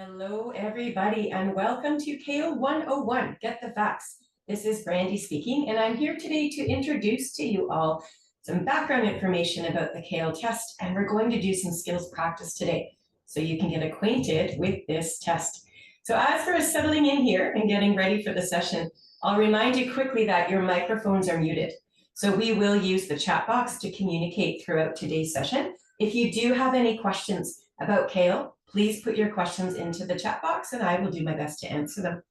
Hello, everybody, and welcome to CAEL 101, Get the Facts. This is Brandy speaking, and I'm here today to introduce to you all some background information about the CAEL test, and we're going to do some skills practice today so you can get acquainted with this test. So as for settling in here and getting ready for the session, I'll remind you quickly that your microphones are muted. So we will use the chat box to communicate throughout today's session. If you do have any questions about CAEL, please put your questions into the chat box and I will do my best to answer them.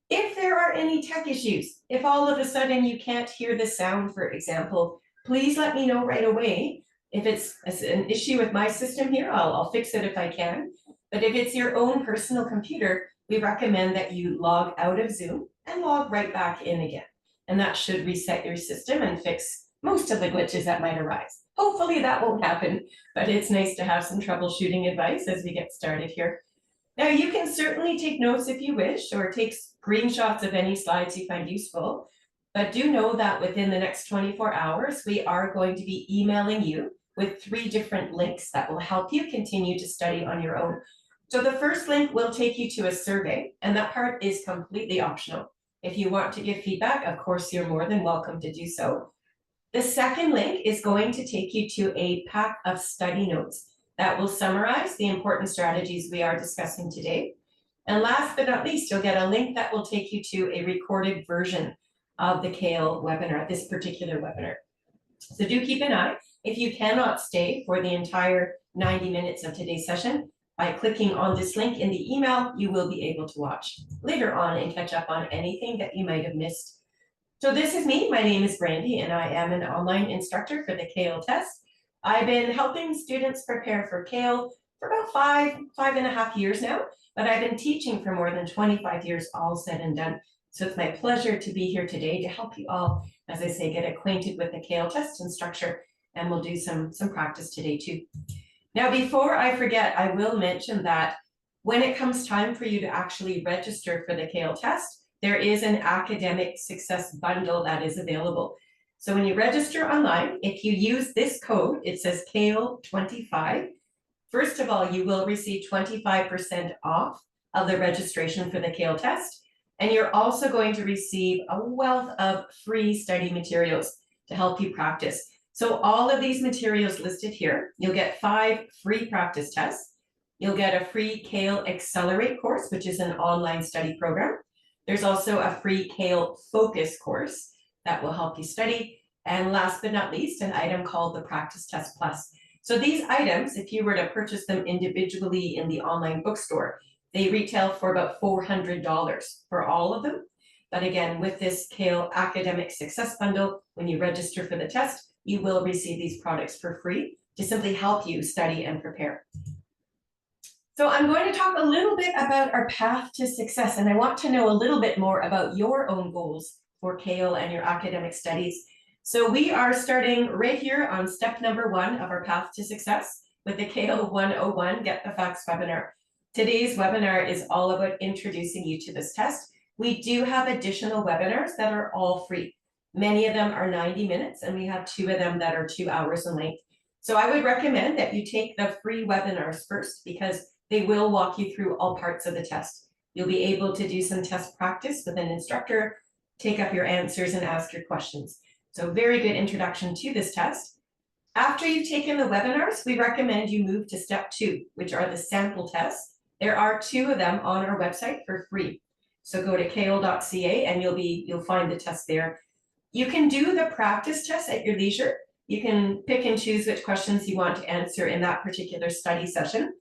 If there are any tech issues, if all of a sudden you can't hear the sound, for example, please let me know right away. If it's an issue with my system here, I'll fix it if I can. But if it's your own personal computer, we recommend that you log out of Zoom and log right back in again. And that should reset your system and fix most of the glitches that might arise. Hopefully that won't happen, but it's nice to have some troubleshooting advice as we get started here. Now you can certainly take notes if you wish, or take screenshots of any slides you find useful, but do know that within the next 24 hours, we are going to be emailing you with 3 different links that will help you continue to study on your own. So the first link will take you to a survey, and that part is completely optional. If you want to give feedback, of course, you're more than welcome to do so. The second link is going to take you to a pack of study notes that will summarize the important strategies we are discussing today. And last but not least, you'll get a link that will take you to a recorded version of the CAEL webinar, this particular webinar. So do keep an eye. If you cannot stay for the entire 90 minutes of today's session, by clicking on this link in the email, you will be able to watch later on and catch up on anything that you might have missed. So this is me. My name is Brandy, and I am an online instructor for the CAEL test. I've been helping students prepare for CAEL for about five and a half years now, but I've been teaching for more than 25 years, all said and done. So it's my pleasure to be here today to help you all, as I say, get acquainted with the CAEL test and structure, and we'll do some practice today too. Now, before I forget, I will mention that when it comes time for you to actually register for the CAEL test, there is an academic success bundle that is available. So when you register online, if you use this code, it says CAEL25. First of all, you will receive 25% off of the registration for the CAEL test. And you're also going to receive a wealth of free study materials to help you practice. So all of these materials listed here, you'll get 5 free practice tests. You'll get a free CAEL Accelerate course, which is an online study program. There's also a free CAEL Focus course that will help you study. And last but not least, an item called the Practice Test Plus. So these items, if you were to purchase them individually in the online bookstore, they retail for about $400 for all of them. But again, with this CAEL Academic Success Bundle, when you register for the test, you will receive these products for free to simply help you study and prepare. So I'm going to talk a little bit about our path to success, and I want to know a little bit more about your own goals for CAEL and your academic studies. So we are starting right here on step number 1 of our path to success with the CAEL 101 Get the Facts webinar. Today's webinar is all about introducing you to this test. We do have additional webinars that are all free. Many of them are 90 minutes, and we have 2 of them that are 2 hours in length. So I would recommend that you take the free webinars first, because they will walk you through all parts of the test. You'll be able to do some test practice with an instructor, take up your answers and ask your questions. So very good introduction to this test. After you've taken the webinars, we recommend you move to step 2, which are the sample tests. There are 2 of them on our website for free. So go to cael.ca and you'll find the test there. You can do the practice test at your leisure. You can pick and choose which questions you want to answer in that particular study session.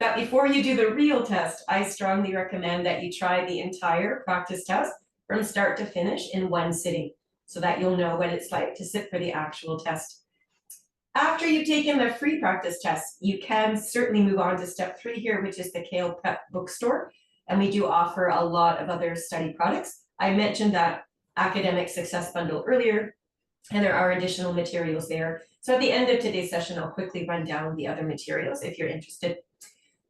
But before you do the real test, I strongly recommend that you try the entire practice test from start to finish in one sitting, so that you'll know what it's like to sit for the actual test. After you've taken the free practice test, you can certainly move on to step 3 here, which is the CAEL Prep bookstore. And we do offer a lot of other study products. I mentioned that academic success bundle earlier, and there are additional materials there. So at the end of today's session, I'll quickly run down the other materials if you're interested.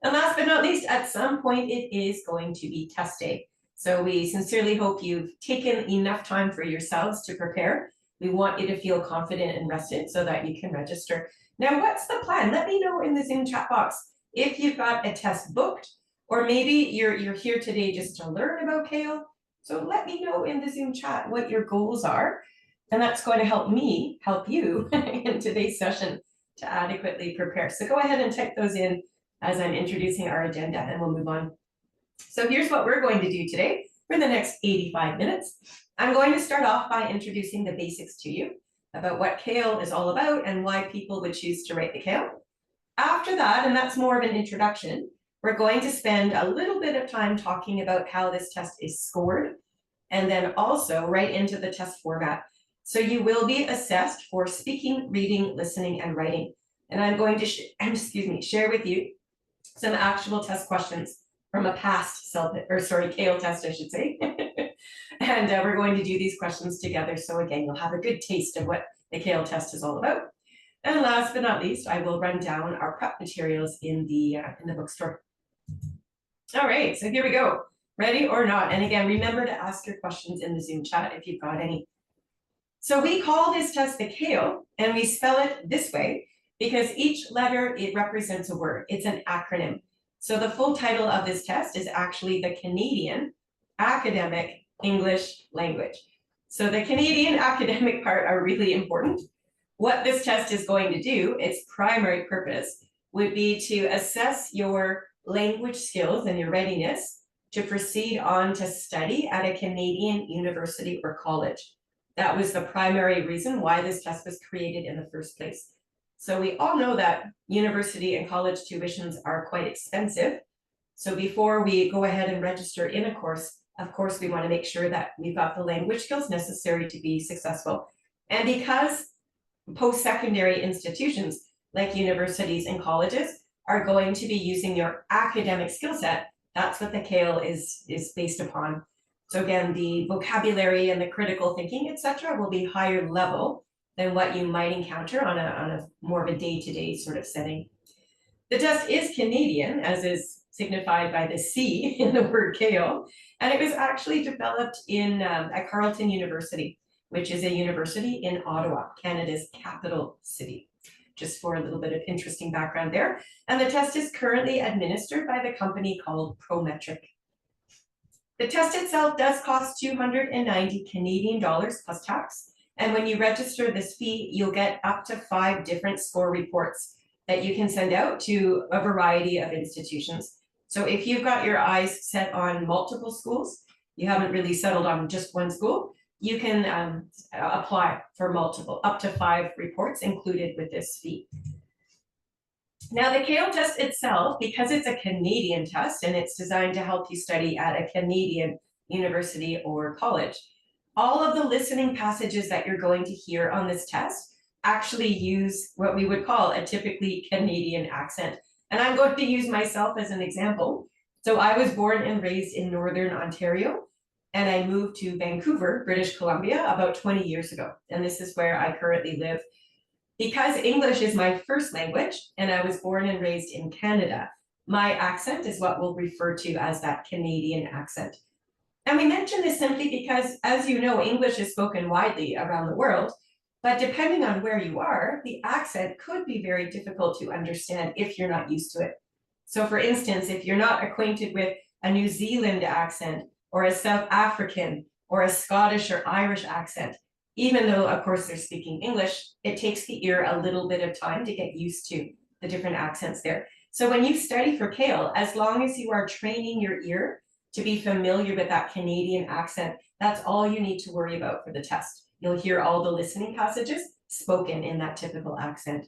And last but not least, at some point, it is going to be test day. So we sincerely hope you've taken enough time for yourselves to prepare. We want you to feel confident and rested so that you can register. Now, what's the plan? Let me know in the Zoom chat box if you've got a test booked, Or maybe you're here today just to learn about CAEL. So let me know in the Zoom chat what your goals are. And that's going to help me help you in today's session to adequately prepare. So go ahead and type those in as I'm introducing our agenda, and we'll move on. So here's what we're going to do today for the next 85 minutes. I'm going to start off by introducing the basics to you about what CAEL is all about and why people would choose to write the CAEL. After that, and that's more of an introduction, we're going to spend a little bit of time talking about how this test is scored, and then also right into the test format. So you will be assessed for speaking, reading, listening, and writing. And I'm going to share with you some actual test questions from a past CAEL test, I should say. And we're going to do these questions together. So again, you'll have a good taste of what the CAEL test is all about. And last but not least, I will run down our prep materials in the bookstore. All right, so here we go. Ready or not? And again, remember to ask your questions in the Zoom chat if you've got any. So we call this test the CAEL, and we spell it this way because each letter, it represents a word. It's an acronym. So the full title of this test is actually the Canadian Academic English Language. So the Canadian academic part are really important. What this test is going to do, its primary purpose, would be to assess your language skills and your readiness to proceed on to study at a Canadian university or college. That was the primary reason why this test was created in the first place. So we all know that university and college tuitions are quite expensive. So before we go ahead and register in a course, of course, we want to make sure that we've got the language skills necessary to be successful. And because post-secondary institutions like universities and colleges are going to be using your academic skill set, that's what the CAEL is based upon. So again, the vocabulary and the critical thinking, etc., will be higher level than what you might encounter on a more of a day-to-day sort of setting. The test is Canadian, as is signified by the C in the word CAEL, and it was actually developed at Carleton University, which is a university in Ottawa, Canada's capital city. Just for a little bit of interesting background there. And the test is currently administered by the company called Prometric. The test itself does cost 290 Canadian dollars plus tax. And when you register this fee, you'll get up to 5 different score reports that you can send out to a variety of institutions. So if you've got your eyes set on multiple schools, you haven't really settled on just one school, you can apply for multiple, up to 5 reports included with this fee. Now the CAEL test itself, because it's a Canadian test and it's designed to help you study at a Canadian university or college, all of the listening passages that you're going to hear on this test actually use what we would call a typically Canadian accent. And I'm going to use myself as an example. So I was born and raised in Northern Ontario, and I moved to Vancouver, British Columbia, about 20 years ago. And this is where I currently live. Because English is my first language, and I was born and raised in Canada, my accent is what we'll refer to as that Canadian accent. And we mention this simply because, as you know, English is spoken widely around the world, but depending on where you are, the accent could be very difficult to understand if you're not used to it. So for instance, if you're not acquainted with a New Zealand accent, or a South African, or a Scottish or Irish accent, even though, of course, they're speaking English, it takes the ear a little bit of time to get used to the different accents there. So when you study for CAEL, as long as you are training your ear to be familiar with that Canadian accent, that's all you need to worry about for the test. You'll hear all the listening passages spoken in that typical accent.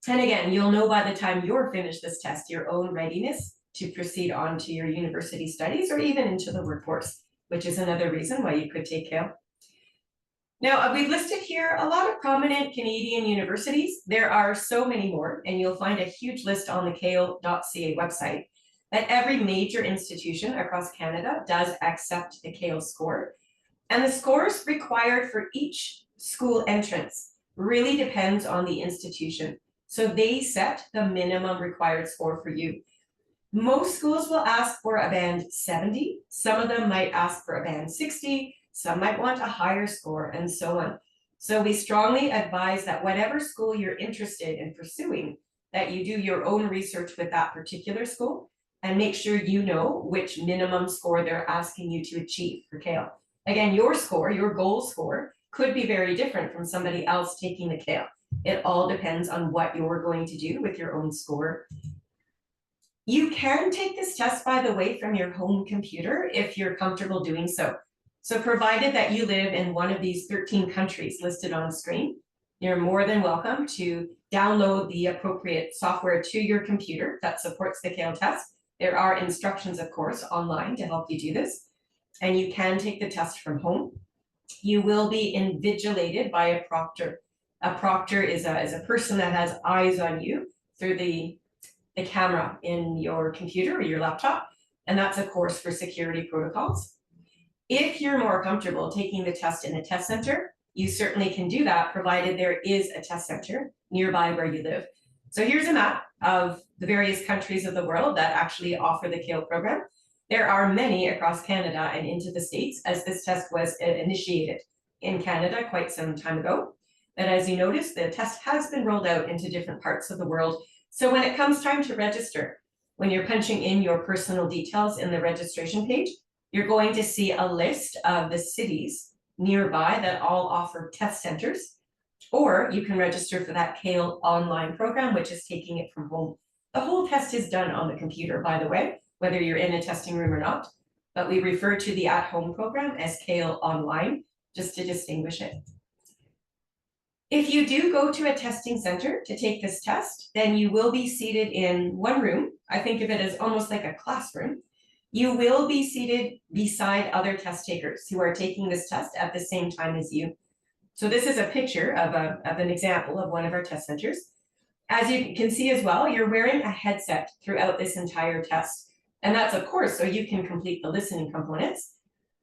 And again, you'll know by the time you're finished this test, your own readiness to proceed on to your university studies or even into the workforce, which is another reason why you could take CAEL. Now, we've listed here a lot of prominent Canadian universities. There are so many more, and you'll find a huge list on the CAEL.ca website that every major institution across Canada does accept the CAEL score. And the scores required for each school entrance really depends on the institution. So they set the minimum required score for you. Most schools will ask for a band 70. Some of them might ask for a band 60. Some might want a higher score, and so on. So we strongly advise that whatever school you're interested in pursuing, that you do your own research with that particular school and make sure you know which minimum score they're asking you to achieve for CAEL. Again, your score, your goal score, could be very different from somebody else taking the CAEL. It all depends on what you're going to do with your own score. You can take this test, by the way, from your home computer if you're comfortable doing so. So provided that you live in one of these 13 countries listed on the screen, you're more than welcome to download the appropriate software to your computer that supports the CAEL test. There are instructions, of course, online to help you do this, and you can take the test from home. You will be invigilated by a proctor. A proctor is a person that has eyes on you through the camera in your computer or your laptop, and that's a course for security protocols. If you're more comfortable taking the test in a test center, you certainly can do that, provided there is a test center nearby where you live. So here's a map of the various countries of the world that actually offer the CAEL program. There are many across Canada and into the States, as this test was initiated in Canada quite some time ago. But as you notice, the test has been rolled out into different parts of the world. So when it comes time to register, when you're punching in your personal details in the registration page, you're going to see a list of the cities nearby that all offer test centers, or you can register for that CAEL online program, which is taking it from home. The whole test is done on the computer, by the way, whether you're in a testing room or not, but we refer to the at-home program as CAEL online, just to distinguish it. If you do go to a testing center to take this test, then you will be seated in one room. I think of it as almost like a classroom. You will be seated beside other test takers who are taking this test at the same time as you. So this is a picture of an example of one of our test centers. As you can see as well, you're wearing a headset throughout this entire test. And that's, of course, so you can complete the listening components.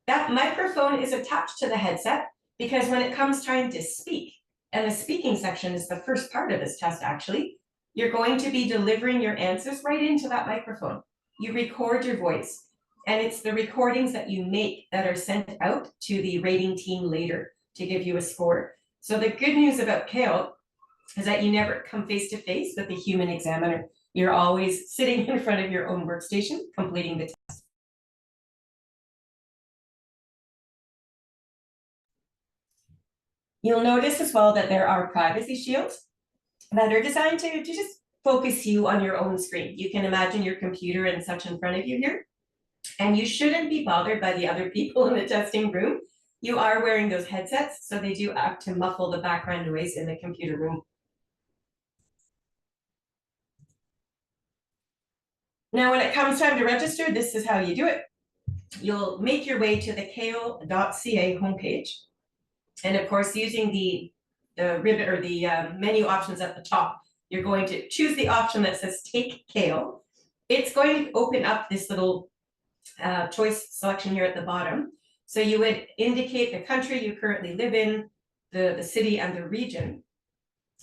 That microphone is attached to the headset because when it comes time to speak, and the speaking section is the first part of this test actually, you're going to be delivering your answers right into that microphone. You record your voice, and it's the recordings that you make that are sent out to the rating team later to give you a score. So the good news about CAEL is that you never come face to face with the human examiner. You're always sitting in front of your own workstation, completing the test. You'll notice as well that there are privacy shields that are designed to just focus you on your own screen. You can imagine your computer and such in front of you here, and you shouldn't be bothered by the other people in the testing room. You are wearing those headsets, so they do act to muffle the background noise in the computer room. Now, when it comes time to register, this is how you do it. You'll make your way to the cael.ca homepage. And of course, using the ribbon or the menu options at the top, you're going to choose the option that says Take CAEL. It's going to open up this little choice selection here at the bottom. So you would indicate the country you currently live in, the city and the region.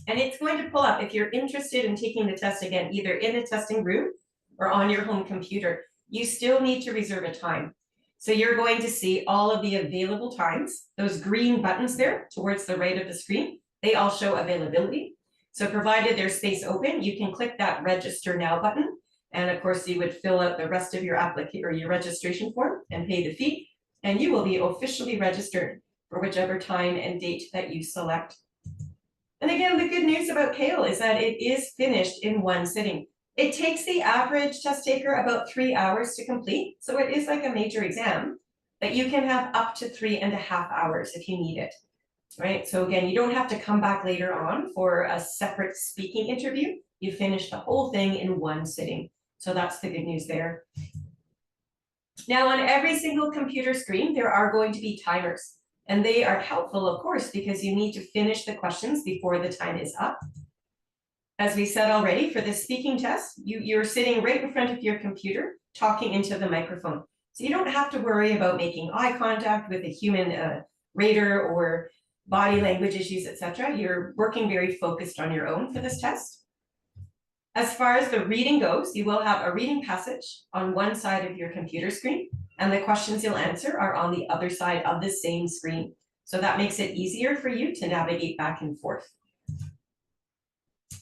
And it's going to pull up if you're interested in taking the test again, either in a testing room or on your home computer. You still need to reserve a time. So you're going to see all of the available times. Those green buttons there towards the right of the screen, they all show availability. So provided there's space open, you can click that Register Now button. And of course, you would fill out the rest of your application or your registration form and pay the fee, and you will be officially registered for whichever time and date that you select. And again, the good news about CAEL is that it is finished in one sitting. It takes the average test taker about 3 hours to complete, so it is like a major exam, but you can have up to 3.5 hours if you need it, right? So again, you don't have to come back later on for a separate speaking interview. You finish the whole thing in one sitting. So that's the good news there. Now, on every single computer screen, there are going to be timers, and they are helpful, of course, because you need to finish the questions before the time is up. As we said already, for the speaking test, you're sitting right in front of your computer, talking into the microphone. So you don't have to worry about making eye contact with a human rater or body language issues, etc. You're working very focused on your own for this test. As far as the reading goes, you will have a reading passage on one side of your computer screen, and the questions you'll answer are on the other side of the same screen. So that makes it easier for you to navigate back and forth.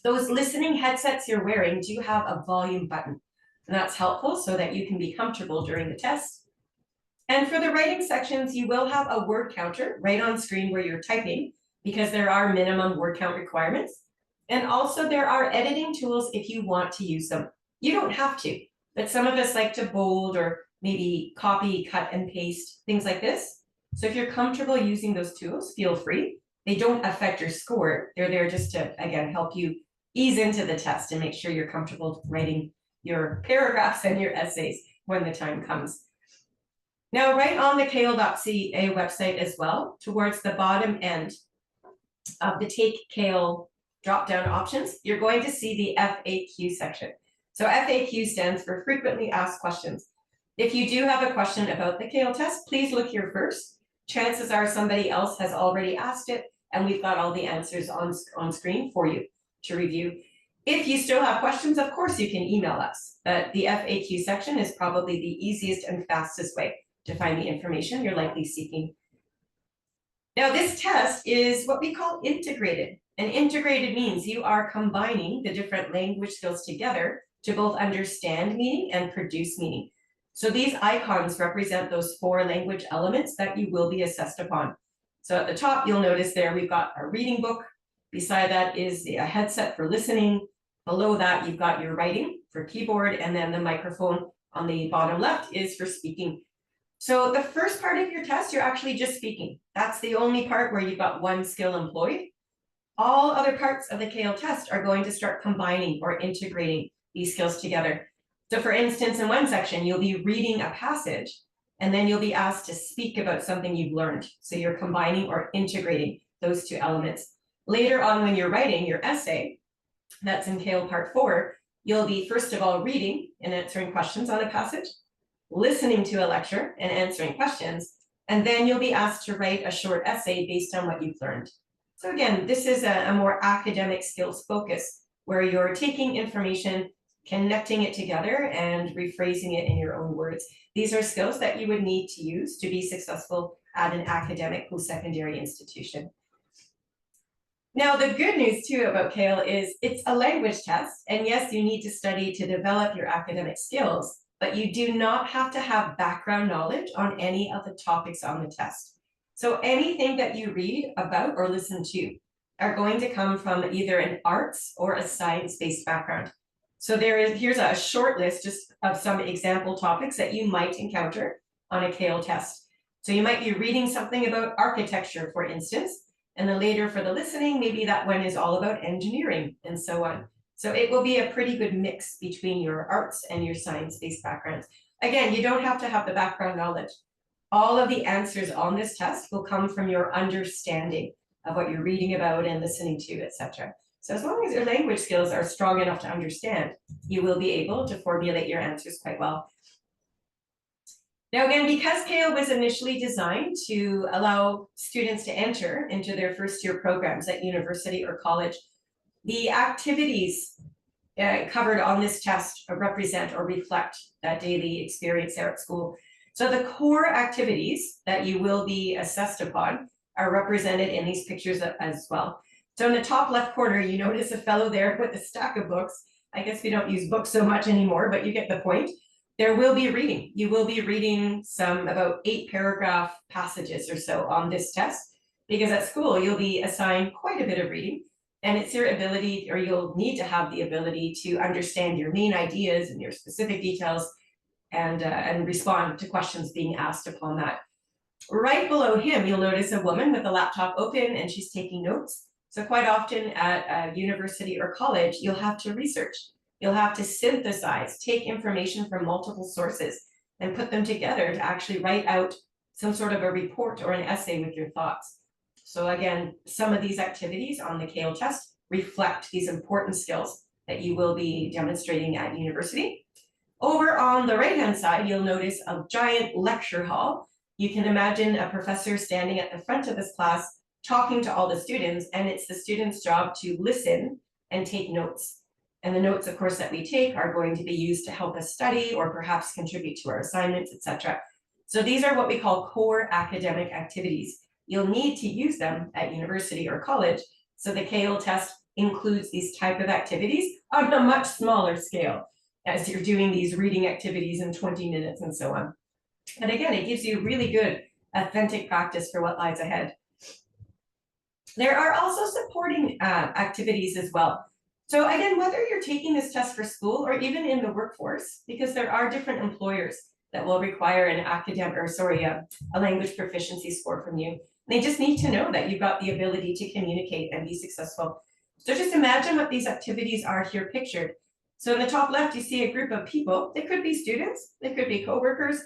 Those listening headsets you're wearing do have a volume button. And that's helpful so that you can be comfortable during the test. And for the writing sections, you will have a word counter right on screen where you're typing, because there are minimum word count requirements. And also there are editing tools if you want to use them. You don't have to, but some of us like to bold or maybe copy, cut and paste, things like this. So if you're comfortable using those tools, feel free. They don't affect your score. They're there just to, again, help you ease into the test and make sure you're comfortable writing your paragraphs and your essays when the time comes. Now, right on the CAEL.ca website as well, towards the bottom end of the Take CAEL drop-down options, you're going to see the FAQ section. So FAQ stands for Frequently Asked Questions. If you do have a question about the CAEL test, please look here first. Chances are somebody else has already asked it, and we've got all the answers on screen for you to review. If you still have questions, of course you can email us, but the FAQ section is probably the easiest and fastest way to find the information you're likely seeking. Now, this test is what we call integrated. And integrated means you are combining the different language skills together to both understand meaning and produce meaning. So these icons represent those 4 language elements that you will be assessed upon. So at the top, you'll notice there we've got a reading book. Beside that is a headset for listening. Below that, you've got your writing for keyboard, and then the microphone on the bottom left is for speaking. So the first part of your test, you're actually just speaking. That's the only part where you've got one skill employed. All other parts of the CAEL test are going to start combining or integrating these skills together. So for instance, in one section, you'll be reading a passage, and then you'll be asked to speak about something you've learned. So you're combining or integrating those 2 elements. Later on, when you're writing your essay, that's in CAEL Part 4, you'll be first of all reading and answering questions on a passage, listening to a lecture and answering questions, and then you'll be asked to write a short essay based on what you've learned. So again, this is a more academic skills focus where you're taking information, connecting it together and rephrasing it in your own words. These are skills that you would need to use to be successful at an academic post-secondary institution. Now, the good news too about CAEL is it's a language test, and yes, you need to study to develop your academic skills, but you do not have to have background knowledge on any of the topics on the test. So anything that you read about or listen to are going to come from either an arts or a science-based background. So here's a short list just of some example topics that you might encounter on a CAEL test. So you might be reading something about architecture, for instance, and then later for the listening, maybe that one is all about engineering and so on. So it will be a pretty good mix between your arts and your science-based backgrounds. Again, you don't have to have the background knowledge. All of the answers on this test will come from your understanding of what you're reading about and listening to, etc. So as long as your language skills are strong enough to understand, you will be able to formulate your answers quite well. Now again, because CAEL was initially designed to allow students to enter into their first-year programs at university or college, the activities covered on this test represent or reflect that daily experience there at school. So the core activities that you will be assessed upon are represented in these pictures as well. So in the top left corner, you notice a fellow there with a stack of books. I guess we don't use books so much anymore, but you get the point. There will be reading. You will be reading some about 8 paragraph passages or so on this test, because at school you'll be assigned quite a bit of reading, and it's your ability, or you'll need to have the ability to understand your main ideas and your specific details and respond to questions being asked upon that. Right below him, you'll notice a woman with a laptop open and she's taking notes. So quite often at a university or college, you'll have to research. You'll have to synthesize, take information from multiple sources and put them together to actually write out some sort of a report or an essay with your thoughts. So again, some of these activities on the CAEL test reflect these important skills that you will be demonstrating at university. Over on the right-hand side, you'll notice a giant lecture hall. You can imagine a professor standing at the front of this class talking to all the students, and it's the students' job to listen and take notes. And the notes, of course, that we take are going to be used to help us study or perhaps contribute to our assignments, etc. So these are what we call core academic activities. You'll need to use them at university or college. So the CAEL test includes these type of activities on a much smaller scale. as you're doing these reading activities in 20 minutes and so on. And again, it gives you really good, authentic practice for what lies ahead. There are also supporting activities as well. So again, whether you're taking this test for school or even in the workforce, because there are different employers that will require an academic, or sorry, a language proficiency score from you. They just need to know that you've got the ability to communicate and be successful. So just imagine what these activities are here pictured. So in the top left, you see a group of people. They could be students, they could be coworkers.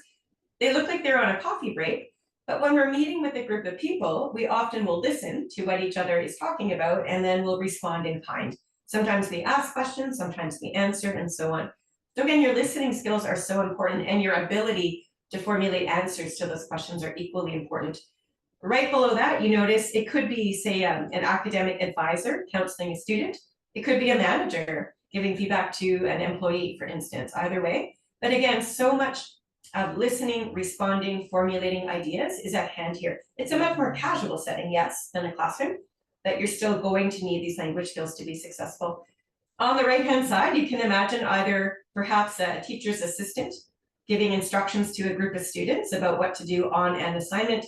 They look like they're on a coffee break. But when we're meeting with a group of people, we often will listen to what each other is talking about, and then we'll respond in kind. Sometimes we ask questions, sometimes we answer, and so on. So again, your listening skills are so important, and your ability to formulate answers to those questions are equally important. Right below that, you notice it could be, say, an academic advisor counseling a student. It could be a manager giving feedback to an employee, for instance, either way. But again, so much of listening, responding, formulating ideas is at hand here. It's a much more casual setting, yes, than a classroom, but you're still going to need these language skills to be successful. On the right-hand side, you can imagine either perhaps a teacher's assistant giving instructions to a group of students about what to do on an assignment,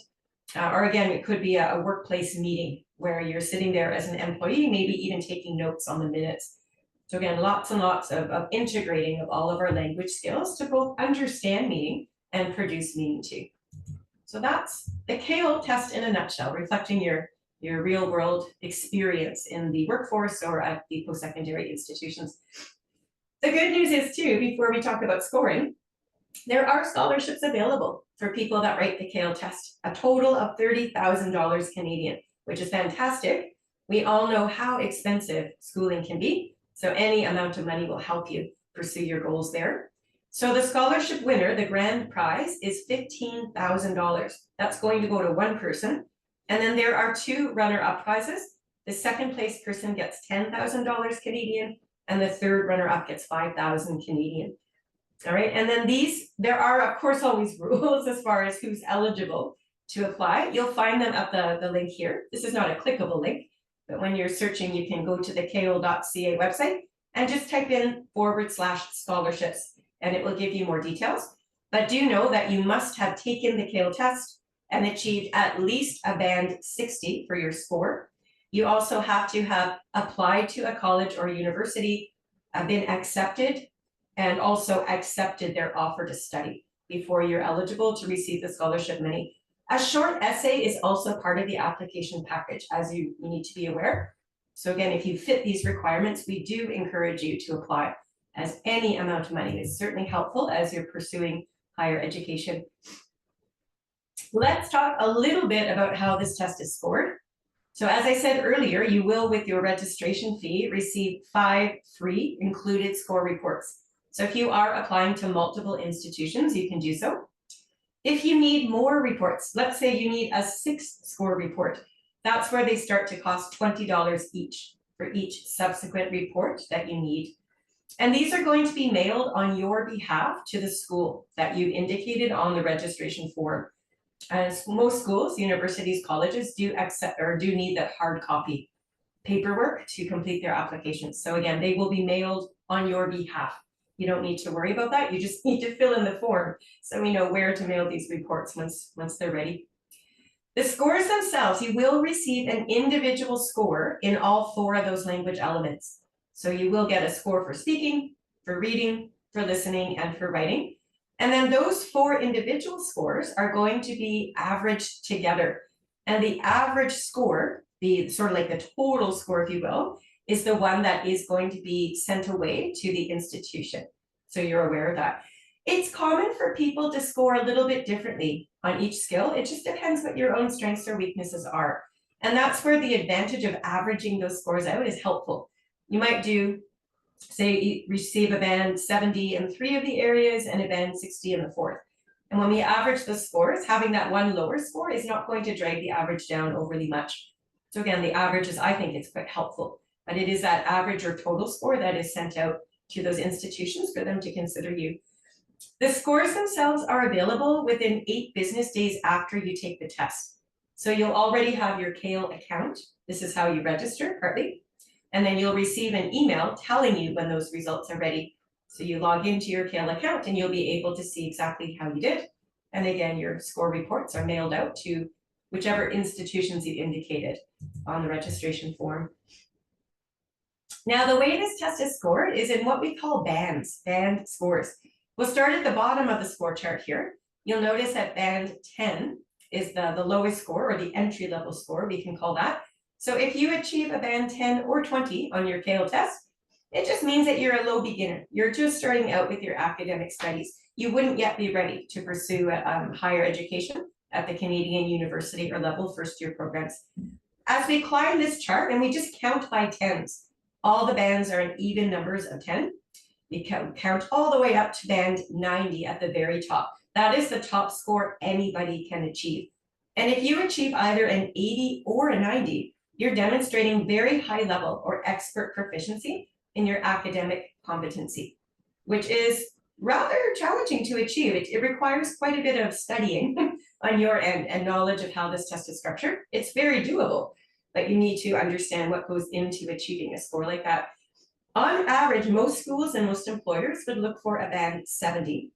or again, it could be a workplace meeting where you're sitting there as an employee, maybe even taking notes on the minutes. So again, lots and lots of integrating of all of our language skills to both understand meaning and produce meaning too. So that's the CAEL test in a nutshell, reflecting your real world experience in the workforce or at the post-secondary institutions. The good news is too, before we talk about scoring, there are scholarships available for people that write the CAEL test, a total of $30,000 Canadian, which is fantastic. We all know how expensive schooling can be. So any amount of money will help you pursue your goals there. So the scholarship winner, the grand prize, is $15,000. That's going to go to one person. And then there are two runner-up prizes. The second place person gets $10,000 Canadian, and the third runner-up gets $5,000 Canadian. All right, and then there are, of course, always rules as far as who's eligible to apply. You'll find them at the link here. This is not a clickable link, but when you're searching, you can go to the cael.ca website and just type in /scholarships, and it will give you more details. But do know that you must have taken the CAEL test and achieved at least a band 60 for your score. You also have to have applied to a college or university, been accepted, and also accepted their offer to study before you're eligible to receive the scholarship money. A short essay is also part of the application package, as you need to be aware. So again, if you fit these requirements, we do encourage you to apply, as any amount of money is certainly helpful as you're pursuing higher education. Let's talk a little bit about how this test is scored. So as I said earlier, you will, with your registration fee, receive 5 free included score reports. So if you are applying to multiple institutions, you can do so. If you need more reports, let's say you need a 6 score report, that's where they start to cost $20 each for each subsequent report that you need. And these are going to be mailed on your behalf to the school that you indicated on the registration form. As most schools, universities, colleges do accept or do need that hard copy paperwork to complete their applications. So again, they will be mailed on your behalf. You don't need to worry about that. You just need to fill in the form so we know where to mail these reports once they're ready. The scores themselves, you will receive an individual score in all 4 of those language elements. So you will get a score for speaking, for reading, for listening, and for writing. And then those 4 individual scores are going to be averaged together. And the average score, the sort of like the total score, if you will, is the one that is going to be sent away to the institution. So you're aware of that. It's common for people to score a little bit differently on each skill. It just depends what your own strengths or weaknesses are. And that's where the advantage of averaging those scores out is helpful. You might do, say, you receive a band 70 in 3 of the areas and a band 60 in the 4th. And when we average the scores, having that one lower score is not going to drag the average down overly much. So again, the average is, I think it's quite helpful. But it is that average or total score that is sent out to those institutions for them to consider you. The scores themselves are available within 8 business days after you take the test. So you'll already have your CAEL account. This is how you register partly. And then you'll receive an email telling you when those results are ready. So you log into your CAEL account and you'll be able to see exactly how you did. And again, your score reports are mailed out to whichever institutions you indicated on the registration form. Now, the way this test is scored is in what we call bands, band scores. We'll start at the bottom of the score chart here. You'll notice that band 10 is the lowest score, or the entry level score, we can call that. So if you achieve a band 10 or 20 on your CAEL test, it just means that you're a low beginner. You're just starting out with your academic studies. You wouldn't yet be ready to pursue higher education at the Canadian university or level first year programs. As we climb this chart and we just count by tens, all the bands are in even numbers of 10. We count all the way up to band 90 at the very top. That is the top score anybody can achieve. And if you achieve either an 80 or a 90, you're demonstrating very high level or expert proficiency in your academic competency, which is rather challenging to achieve. It requires quite a bit of studying on your end and knowledge of how this test is structured. It's very doable, but you need to understand what goes into achieving a score like that. On average, most schools and most employers would look for a band 70.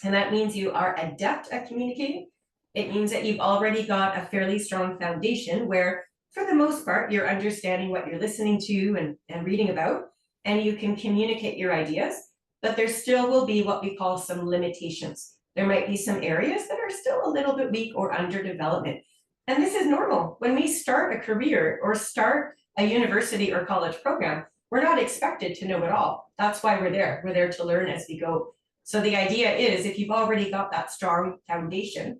And that means you are adept at communicating. It means that you've already got a fairly strong foundation where, for the most part, you're understanding what you're listening to and reading about, and you can communicate your ideas, but there still will be what we call some limitations. There might be some areas that are still a little bit weak or under development. And this is normal. When we start a career or start a university or college program, we're not expected to know it all. That's why we're there. We're there to learn as we go. So the idea is, if you've already got that strong foundation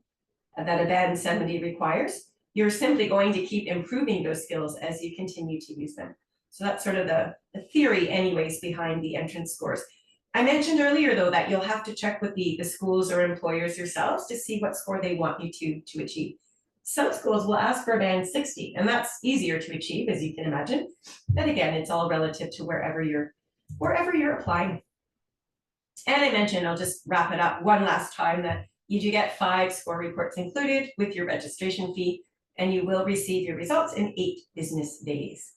that a band 70 requires, you're simply going to keep improving those skills as you continue to use them. So that's sort of the theory anyways behind the entrance scores. I mentioned earlier, though, that you'll have to check with the schools or employers yourselves to see what score they want you to achieve. Some schools will ask for a band 60, and that's easier to achieve, as you can imagine. And again, it's all relative to wherever you're applying. And I mentioned, I'll just wrap it up one last time, that you do get 5 score reports included with your registration fee, and you will receive your results in 8 business days.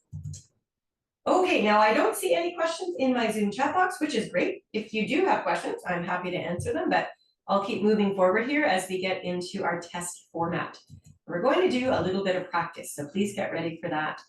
Okay, now I don't see any questions in my Zoom chat box, which is great. If you do have questions, I'm happy to answer them, but I'll keep moving forward here as we get into our test format. We're going to do a little bit of practice, so please get ready for that.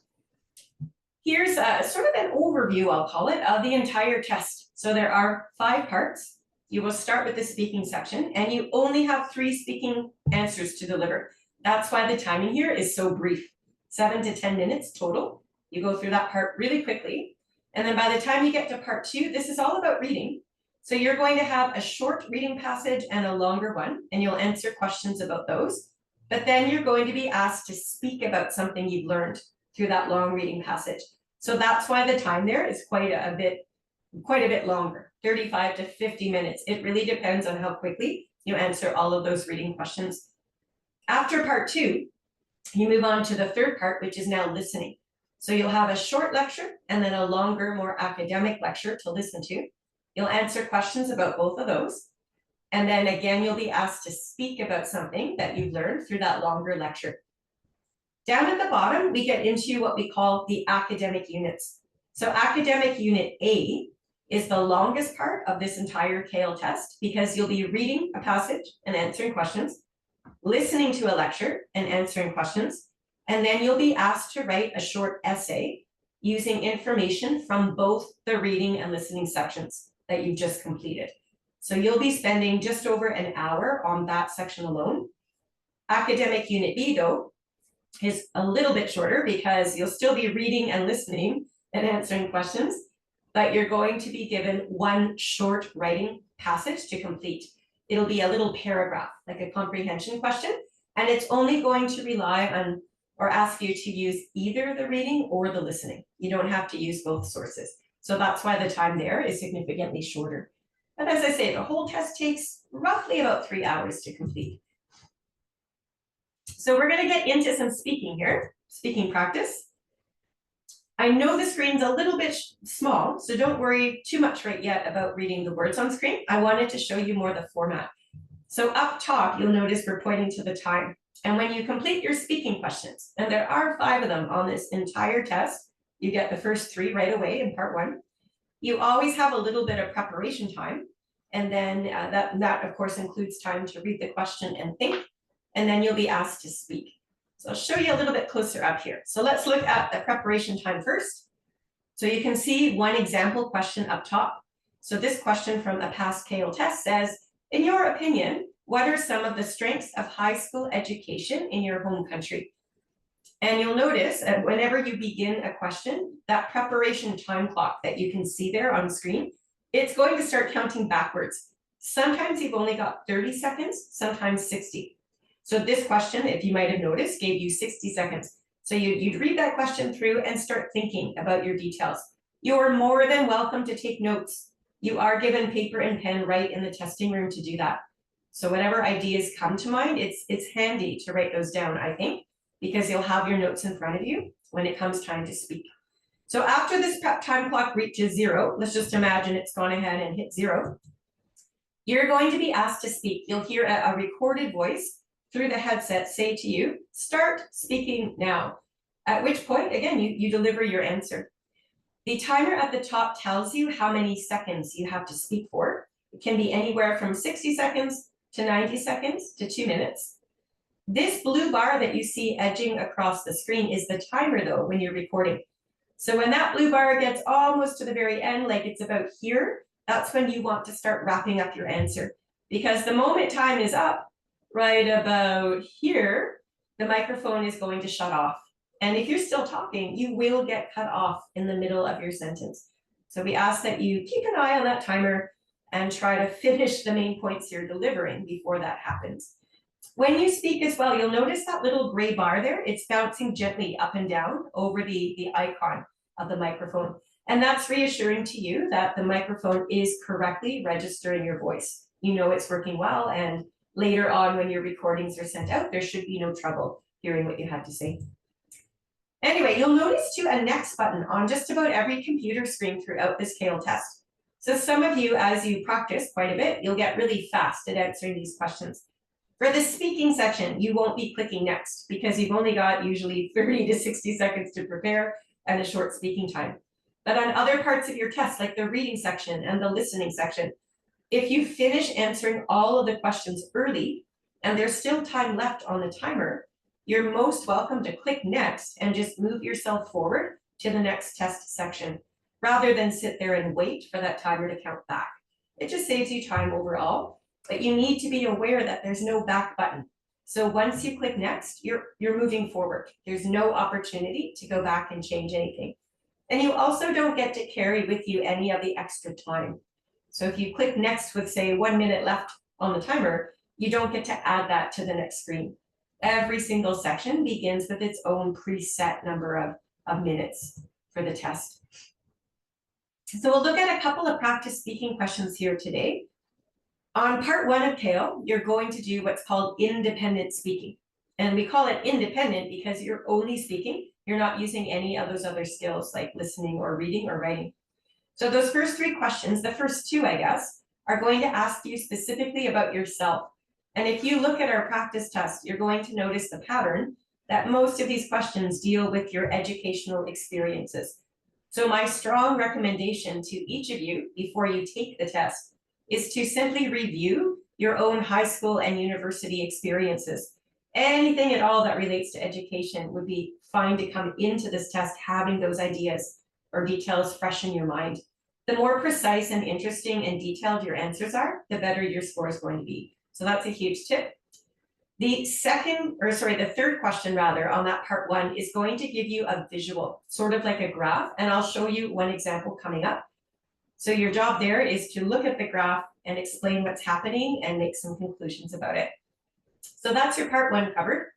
Here's sort of an overview, I'll call it, of the entire test. So there are 5 parts. You will start with the speaking section, and you only have 3 speaking answers to deliver. That's why the timing here is so brief, 7 to 10 minutes total. You go through that part really quickly. And then by the time you get to part 2, this is all about reading. So you're going to have a short reading passage and a longer one, and you'll answer questions about those. But then you're going to be asked to speak about something you've learned through that long reading passage. So that's why the time there is quite a bit longer, 35 to 50 minutes. It really depends on how quickly you answer all of those reading questions. After part 2, you move on to the third part, which is now listening. So you'll have a short lecture and then a longer, more academic lecture to listen to. You'll answer questions about both of those. And then again, you'll be asked to speak about something that you've learned through that longer lecture. Down at the bottom, we get into what we call the academic units. So academic unit A is the longest part of this entire CAEL test, because you'll be reading a passage and answering questions, listening to a lecture and answering questions, and then you'll be asked to write a short essay using information from both the reading and listening sections that you just completed. So you'll be spending just over an hour on that section alone. Academic unit B, though, is a little bit shorter, because you'll still be reading and listening and answering questions, but you're going to be given one short writing passage to complete. It'll be a little paragraph, like a comprehension question, and it's only going to rely on or ask you to use either the reading or the listening. You don't have to use both sources. So that's why the time there is significantly shorter. But as I say, the whole test takes roughly about 3 hours to complete. So we're going to get into some speaking here, speaking practice. I know the screen's a little bit small, so don't worry too much right yet about reading the words on screen. I wanted to show you more the format. So up top, you'll notice we're pointing to the time. And when you complete your speaking questions, and there are 5 of them on this entire test, you get the first 3 right away in part 1. You always have a little bit of preparation time. And then that of course includes time to read the question and think, and then you'll be asked to speak. So I'll show you a little bit closer up here. So let's look at the preparation time first. So you can see one example question up top. So this question from a past CAEL test says, in your opinion, what are some of the strengths of high school education in your home country? And you'll notice that whenever you begin a question, that preparation time clock that you can see there on screen, it's going to start counting backwards. Sometimes you've only got 30 seconds, sometimes 60. So this question, if you might have noticed, gave you 60 seconds. So you'd read that question through and start thinking about your details. You're more than welcome to take notes. You are given paper and pen right in the testing room to do that. So whatever ideas come to mind, it's handy to write those down, I think, because you'll have your notes in front of you when it comes time to speak. So after this prep time clock reaches 0, let's just imagine it's gone ahead and hit 0. You're going to be asked to speak. You'll hear a recorded voice through the headset say to you, start speaking now. At which point, again, you deliver your answer. The timer at the top tells you how many seconds you have to speak for. It can be anywhere from 60 seconds to 90 seconds to 2 minutes. This blue bar that you see edging across the screen is the timer though when you're recording. So when that blue bar gets almost to the very end, like it's about here, that's when you want to start wrapping up your answer. Because the moment time is up, right about here, the microphone is going to shut off. And if you're still talking, you will get cut off in the middle of your sentence. So we ask that you keep an eye on that timer and try to finish the main points you're delivering before that happens. When you speak as well, you'll notice that little gray bar there. It's bouncing gently up and down over the icon of the microphone. And that's reassuring to you that the microphone is correctly registering your voice. You know it's working well, and later on when your recordings are sent out, there should be no trouble hearing what you had to say. Anyway, you'll notice too a next button on just about every computer screen throughout this CAEL test. So some of you, as you practice quite a bit, you'll get really fast at answering these questions. For the speaking section, you won't be clicking next because you've only got usually 30 to 60 seconds to prepare and a short speaking time. But on other parts of your test, like the reading section and the listening section, if you finish answering all of the questions early and there's still time left on the timer, you're most welcome to click next and just move yourself forward to the next test section, rather than sit there and wait for that timer to count back. It just saves you time overall, but you need to be aware that there's no back button. So once you click next, you're moving forward. There's no opportunity to go back and change anything. And you also don't get to carry with you any of the extra time. So if you click next with, say, 1 minute left on the timer, you don't get to add that to the next screen. Every single section begins with its own preset number of minutes for the test. So we'll look at a couple of practice speaking questions here today. On part 1 of CAEL, you're going to do what's called independent speaking. And we call it independent because you're only speaking. You're not using any of those other skills like listening or reading or writing. So those first 3 questions, the first 2, I guess, are going to ask you specifically about yourself. And if you look at our practice test, you're going to notice the pattern that most of these questions deal with your educational experiences. So my strong recommendation to each of you before you take the test is to simply review your own high school and university experiences. Anything at all that relates to education would be fine to come into this test having those ideas or details fresh in your mind. The more precise and interesting and detailed your answers are, the better your score is going to be. So that's a huge tip. The third question rather on that part 1 is going to give you a visual, sort of like a graph, and I'll show you one example coming up. So your job there is to look at the graph and explain what's happening and make some conclusions about it. So that's your part 1 covered.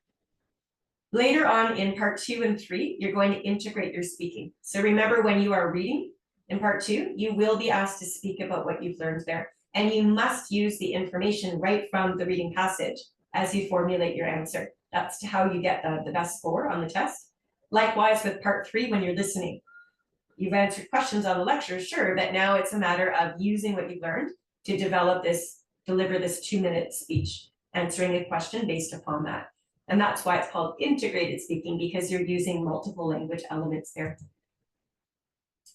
Later on in part 2 and 3, you're going to integrate your speaking. So remember, when you are reading in part 2, you will be asked to speak about what you've learned there. And you must use the information right from the reading passage as you formulate your answer. That's how you get the best score on the test. Likewise with part 3, when you're listening. You've answered questions on the lecture, sure, but now it's a matter of using what you've learned to deliver this 2-minute speech, answering a question based upon that. And that's why it's called integrated speaking, because you're using multiple language elements there.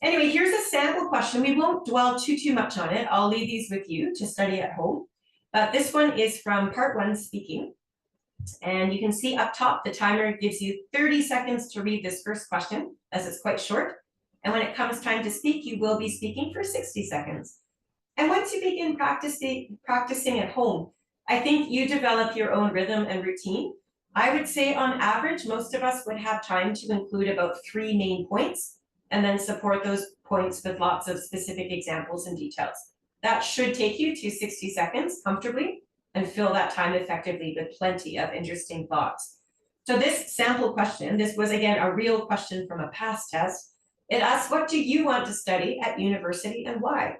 Anyway, here's a sample question. We won't dwell too much on it. I'll leave these with you to study at home. But this one is from part 1, speaking. And you can see up top, the timer gives you 30 seconds to read this first question, as it's quite short. And when it comes time to speak, you will be speaking for 60 seconds. And once you begin practicing at home, I think you develop your own rhythm and routine. I would say on average, most of us would have time to include about 3 main points and then support those points with lots of specific examples and details. That should take you to 60 seconds comfortably and fill that time effectively with plenty of interesting thoughts. So this sample question, this was again a real question from a past test. It asks, what do you want to study at university and why?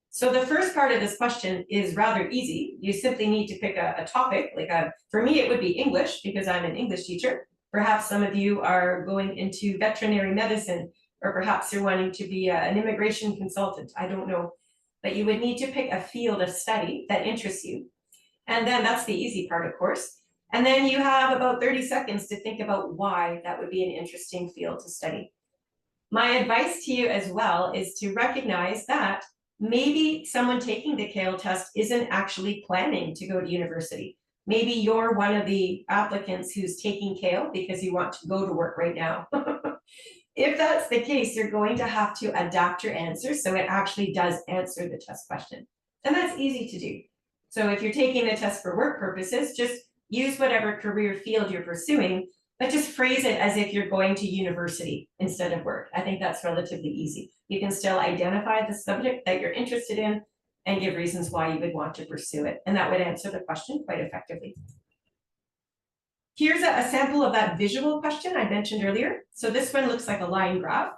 So the first part of this question is rather easy. You simply need to pick a topic, for me, it would be English because I'm an English teacher. Perhaps some of you are going into veterinary medicine, or perhaps you're wanting to be an immigration consultant. I don't know, but you would need to pick a field of study that interests you. And then that's the easy part, of course. And then you have about 30 seconds to think about why that would be an interesting field to study. My advice to you as well is to recognize that maybe someone taking the CAEL test isn't actually planning to go to university. Maybe you're one of the applicants who's taking CAEL because you want to go to work right now. If that's the case, you're going to have to adapt your answer so it actually does answer the test question. And that's easy to do. So if you're taking the test for work purposes, just use whatever career field you're pursuing, but just phrase it as if you're going to university instead of work. I think that's relatively easy. You can still identify the subject that you're interested in and give reasons why you would want to pursue it. And that would answer the question quite effectively. Here's a sample of that visual question I mentioned earlier. So this one looks like a line graph.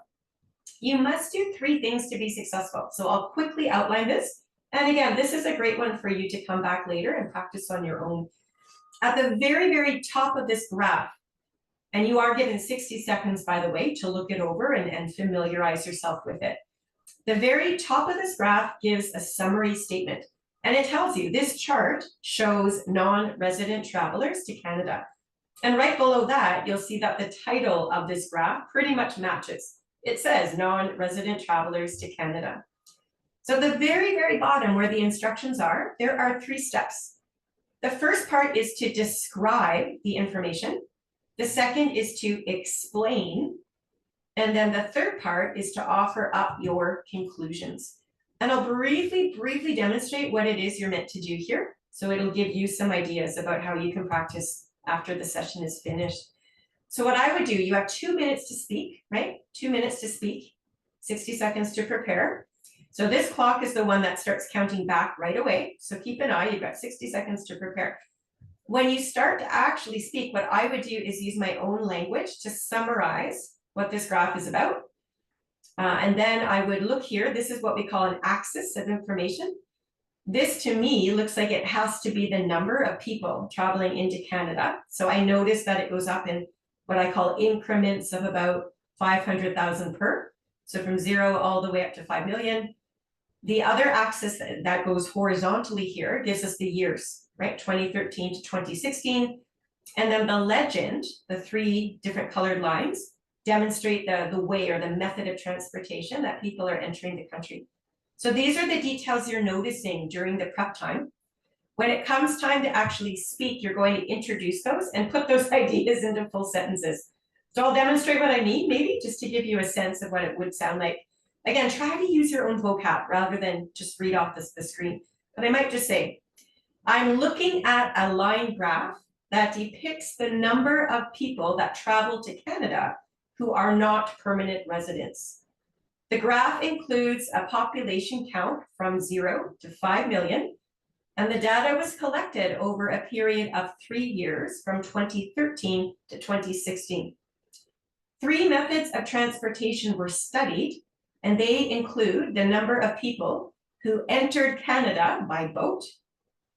You must do 3 things to be successful. So I'll quickly outline this. And again, this is a great one for you to come back later and practice on your own. At the very top of this graph, and you are given 60 seconds, by the way, to look it over and familiarize yourself with it. The very top of this graph gives a summary statement. And it tells you this chart shows non-resident travelers to Canada. And right below that, you'll see that the title of this graph pretty much matches. It says non-resident travelers to Canada. So the very bottom where the instructions are, there are 3 steps. The first part is to describe the information. The second is to explain. And then the third part is to offer up your conclusions. And I'll briefly demonstrate what it is you're meant to do here. So it'll give you some ideas about how you can practice after the session is finished. So what I would do, you have 2 minutes to speak, right? 2 minutes to speak, 60 seconds to prepare. So this clock is the one that starts counting back right away. So keep an eye, you've got 60 seconds to prepare. When you start to actually speak, what I would do is use my own language to summarize what this graph is about. And then I would look here, this is what we call an axis of information. This to me looks like it has to be the number of people traveling into Canada. So I notice that it goes up in what I call increments of about 500,000 per. So from 0 all the way up to 5 million. The other axis that goes horizontally here gives us the years, right? 2013 to 2016. And then the legend, the 3 different colored lines, demonstrate the way or the method of transportation that people are entering the country. So these are the details you're noticing during the prep time. When it comes time to actually speak, you're going to introduce those and put those ideas into full sentences. So I'll demonstrate what I mean, maybe just to give you a sense of what it would sound like. Again, try to use your own vocab rather than just read off the screen. But I might just say, I'm looking at a line graph that depicts the number of people that travel to Canada who are not permanent residents. The graph includes a population count from 0 to 5 million, and the data was collected over a period of 3 years from 2013 to 2016. 3 methods of transportation were studied, and they include the number of people who entered Canada by boat,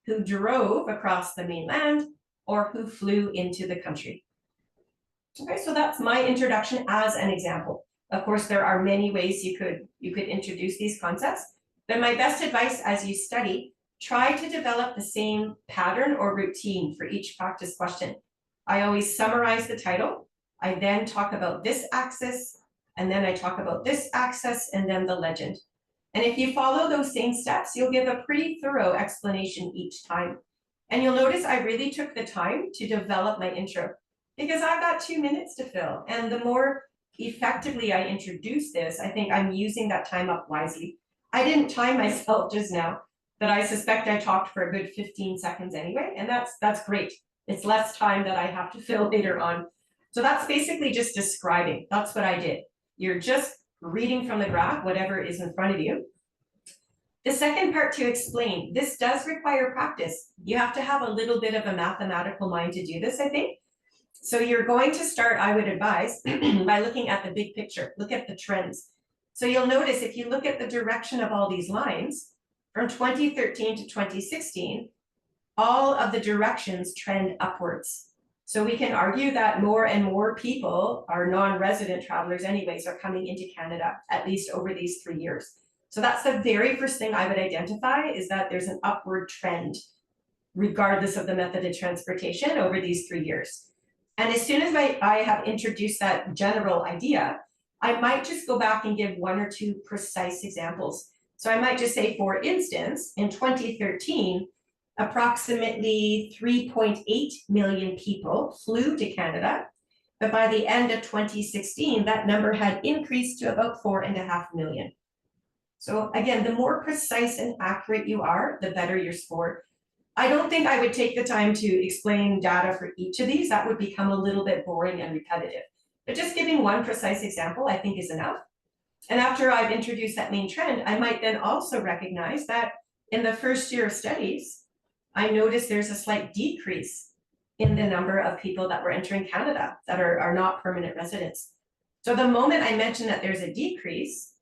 who drove across the mainland, or who flew into the country. Okay, so that's my introduction as an example. Of course, there are many ways you could introduce these concepts, but my best advice as you study, try to develop the same pattern or routine for each practice question. I always summarize the title. I then talk about this axis, and then I talk about this access and then the legend. And if you follow those same steps, you'll give a pretty thorough explanation each time. And you'll notice I really took the time to develop my intro because I've got 2 minutes to fill. And the more effectively I introduce this, I think I'm using that time up wisely. I didn't time myself just now, but I suspect I talked for a good 15 seconds anyway, and that's great. It's less time that I have to fill later on. So that's basically just describing. That's what I did. You're just reading from the graph, whatever is in front of you. The second part, to explain, this does require practice. You have to have a little bit of a mathematical mind to do this, I think. So you're going to start, I would advise, by looking at the big picture, look at the trends. So you'll notice if you look at the direction of all these lines, from 2013 to 2016, all of the directions trend upwards. So we can argue that more and more people, our non-resident travelers anyways, are coming into Canada, at least over these 3 years. So that's the very first thing I would identify, is that there's an upward trend, regardless of the method of transportation over these 3 years. And as soon as I have introduced that general idea, I might just go back and give 1 or 2 precise examples. So I might just say, for instance, in 2013, approximately 3.8 million people flew to Canada, but by the end of 2016, that number had increased to about 4.5 million. So again, the more precise and accurate you are, the better your score. I don't think I would take the time to explain data for each of these. That would become a little bit boring and repetitive. But just giving 1 precise example, I think, is enough. And after I've introduced that main trend, I might then also recognize that in the first year of studies, I noticed there's a slight decrease in the number of people that were entering Canada that are not permanent residents. So the moment I mention that there's a decrease,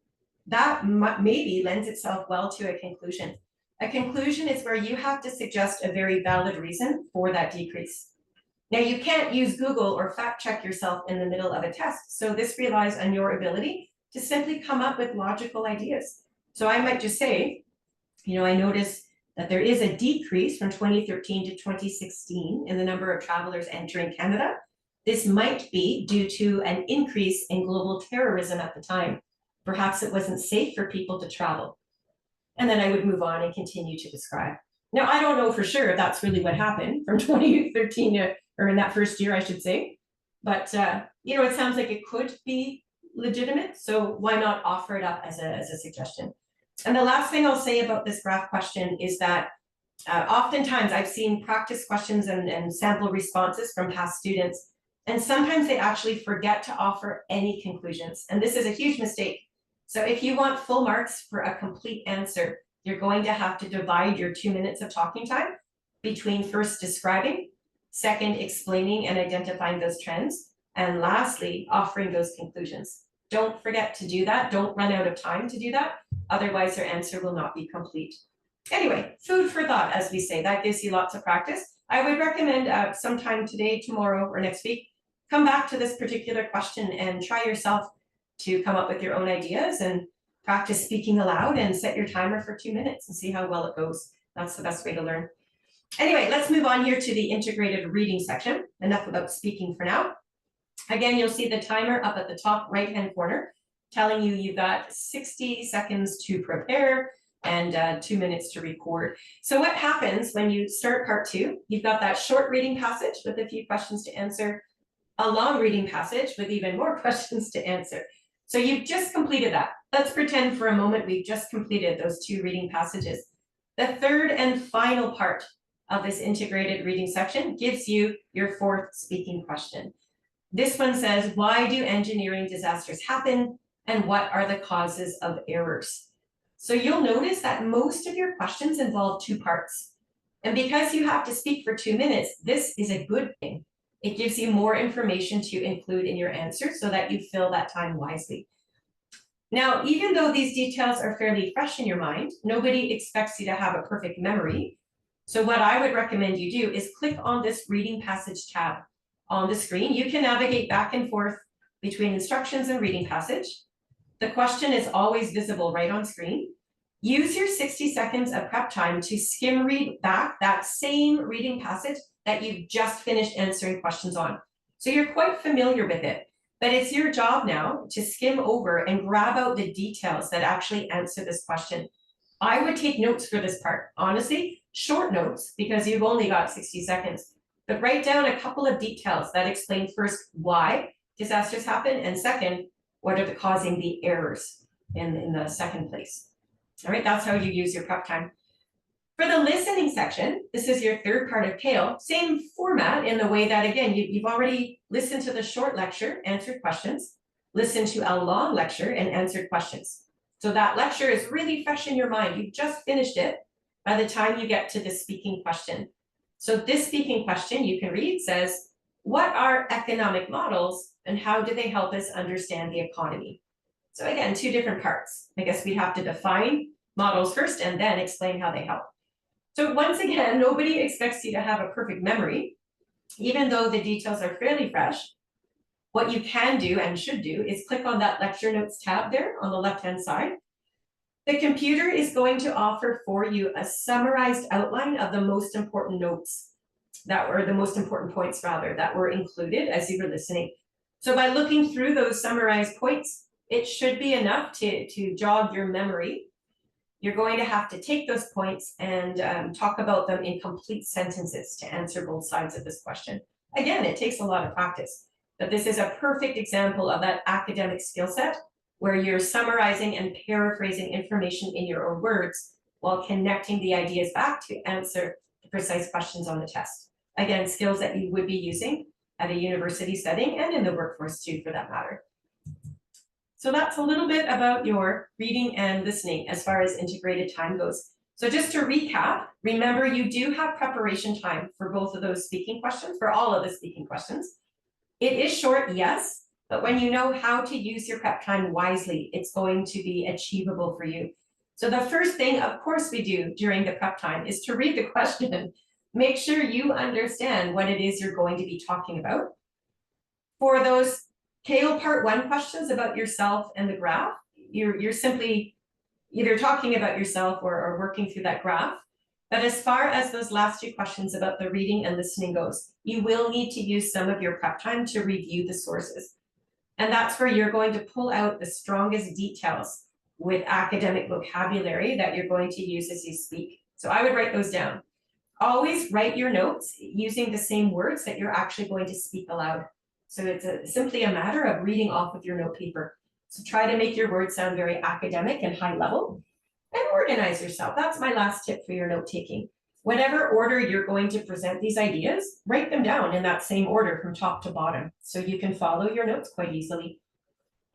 that maybe lends itself well to a conclusion. A conclusion is where you have to suggest a very valid reason for that decrease. Now, you can't use Google or fact check yourself in the middle of a test. So this relies on your ability to simply come up with logical ideas. So I might just say, I noticed that there is a decrease from 2013 to 2016 in the number of travelers entering Canada. This might be due to an increase in global terrorism at the time. Perhaps it wasn't safe for people to travel. And then I would move on and continue to describe. Now, I don't know for sure if that's really what happened from 2013 to, or in that first year, I should say. But, it sounds like it could be legitimate. So why not offer it up as a suggestion? And the last thing I'll say about this graph question is that oftentimes I've seen practice questions and sample responses from past students, and sometimes they actually forget to offer any conclusions. And this is a huge mistake. So if you want full marks for a complete answer, you're going to have to divide your 2 minutes of talking time between first describing, second explaining and identifying those trends, and lastly, offering those conclusions. Don't forget to do that. Don't run out of time to do that. Otherwise, your answer will not be complete. Anyway, food for thought, as we say. That gives you lots of practice. I would recommend sometime today, tomorrow, or next week, come back to this particular question and try yourself to come up with your own ideas and practice speaking aloud and set your timer for 2 minutes and see how well it goes. That's the best way to learn. Anyway, let's move on here to the integrated reading section. Enough about speaking for now. Again, you'll see the timer up at the top right-hand corner telling you you've got 60 seconds to prepare and 2 minutes to record. So what happens when you start part 2? You've got that short reading passage with a few questions to answer, a long reading passage with even more questions to answer. So you've just completed that. Let's pretend for a moment we've just completed those 2 reading passages. The third and final part of this integrated reading section gives you your 4th speaking question. This one says, why do engineering disasters happen and what are the causes of errors? So you'll notice that most of your questions involve 2 parts. And because you have to speak for 2 minutes, this is a good thing. It gives you more information to include in your answer so that you fill that time wisely. Now, even though these details are fairly fresh in your mind, nobody expects you to have a perfect memory. So what I would recommend you do is click on this reading passage tab on the screen. You can navigate back and forth between instructions and reading passage. The question is always visible right on screen. Use your 60 seconds of prep time to skim read back that same reading passage that you've just finished answering questions on. So you're quite familiar with it. But it's your job now to skim over and grab out the details that actually answer this question. I would take notes for this part, honestly, short notes, because you've only got 60 seconds, but write down a couple of details that explain first why disasters happen, and second, what are causing the errors in the second place. All right, that's how you use your prep time. For the listening section, this is your third part of CAEL, same format in the way that, again, you've already listened to the short lecture, answered questions, listened to a long lecture and answered questions. So that lecture is really fresh in your mind. You've just finished it by the time you get to the speaking question. So this speaking question you can read says, what are economic models and how do they help us understand the economy? So again, two different parts. I guess we have to define models first and then explain how they help. So once again, nobody expects you to have a perfect memory, even though the details are fairly fresh. What you can do and should do is click on that lecture notes tab there on the left-hand side. The computer is going to offer for you a summarized outline of the most important notes that were the most important points rather that were included as you were listening. So by looking through those summarized points, it should be enough to jog your memory. You're going to have to take those points and talk about them in complete sentences to answer both sides of this question. Again, it takes a lot of practice, but this is a perfect example of that academic skill set where you're summarizing and paraphrasing information in your own words while connecting the ideas back to answer the precise questions on the test. Again, skills that you would be using at a university setting and in the workforce too, for that matter. So that's a little bit about your reading and listening as far as integrated time goes. So just to recap, remember you do have preparation time for both of those speaking questions, for all of the speaking questions. It is short, yes, but when you know how to use your prep time wisely, it's going to be achievable for you. So the first thing, of course, we do during the prep time is to read the question. Make sure you understand what it is you're going to be talking about. For those CAEL Part 1 questions about yourself and the graph, you're simply either talking about yourself or working through that graph. But as far as those last two questions about the reading and listening goes, you will need to use some of your prep time to review the sources. And that's where you're going to pull out the strongest details with academic vocabulary that you're going to use as you speak. So I would write those down. Always write your notes using the same words that you're actually going to speak aloud. So it's simply a matter of reading off of your note paper. So try to make your words sound very academic and high level, and organize yourself. That's my last tip for your note taking. Whatever order you're going to present these ideas, write them down in that same order from top to bottom so you can follow your notes quite easily.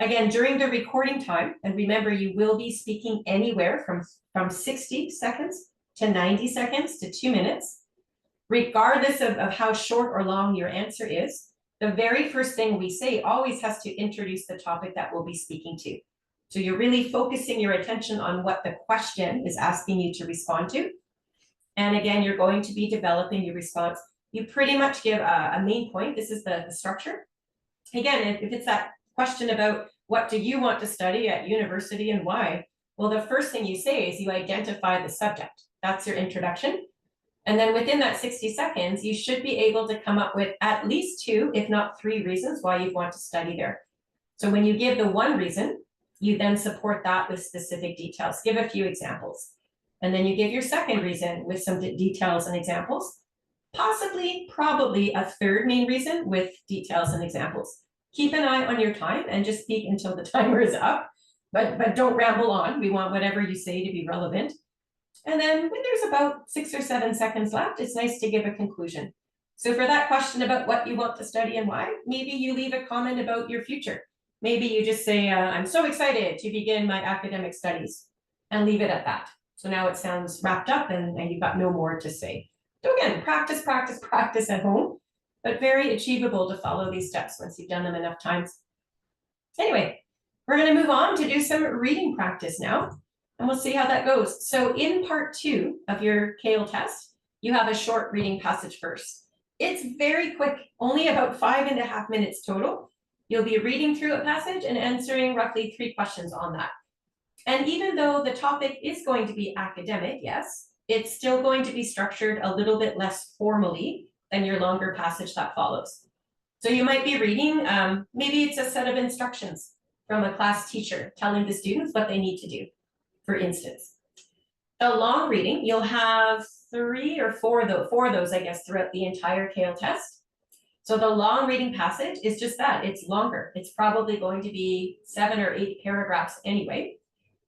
Again, during the recording time, and remember you will be speaking anywhere from 60 seconds to 90 seconds to 2 minutes, regardless of how short or long your answer is. The very first thing we say always has to introduce the topic that we'll be speaking to. So you're really focusing your attention on what the question is asking you to respond to. And again, you're going to be developing your response. You pretty much give a main point. This is the structure. Again, if it's that question about what do you want to study at university and why, well, the first thing you say is you identify the subject. That's your introduction. And then within that 60 seconds, you should be able to come up with at least 2, if not 3 reasons why you'd want to study there. So when you give the one reason, you then support that with specific details. Give a few examples. And then you give your second reason with some details and examples. Possibly, probably a third main reason with details and examples. Keep an eye on your time and just speak until the timer is up, but don't ramble on. We want whatever you say to be relevant. And then when there's about 6 or 7 seconds left, it's nice to give a conclusion. So for that question about what you want to study and why, maybe you leave a comment about your future. Maybe you just say, I'm so excited to begin my academic studies, and leave it at that. So now it sounds wrapped up and you've got no more to say. So again, practice, practice, practice at home, but very achievable to follow these steps once you've done them enough times. Anyway, we're going to move on to do some reading practice now. And we'll see how that goes. So in part 2 of your CAEL test, you have a short reading passage first. It's very quick, only about 5.5 minutes total. You'll be reading through a passage and answering roughly 3 questions on that. And even though the topic is going to be academic, yes, it's still going to be structured a little bit less formally than your longer passage that follows. So you might be reading, maybe it's a set of instructions from a class teacher telling the students what they need to do, for instance. The long reading, you'll have 3 or 4 of those, I guess, throughout the entire CAEL test. So the long reading passage is just that, it's longer. It's probably going to be 7 or 8 paragraphs anyway.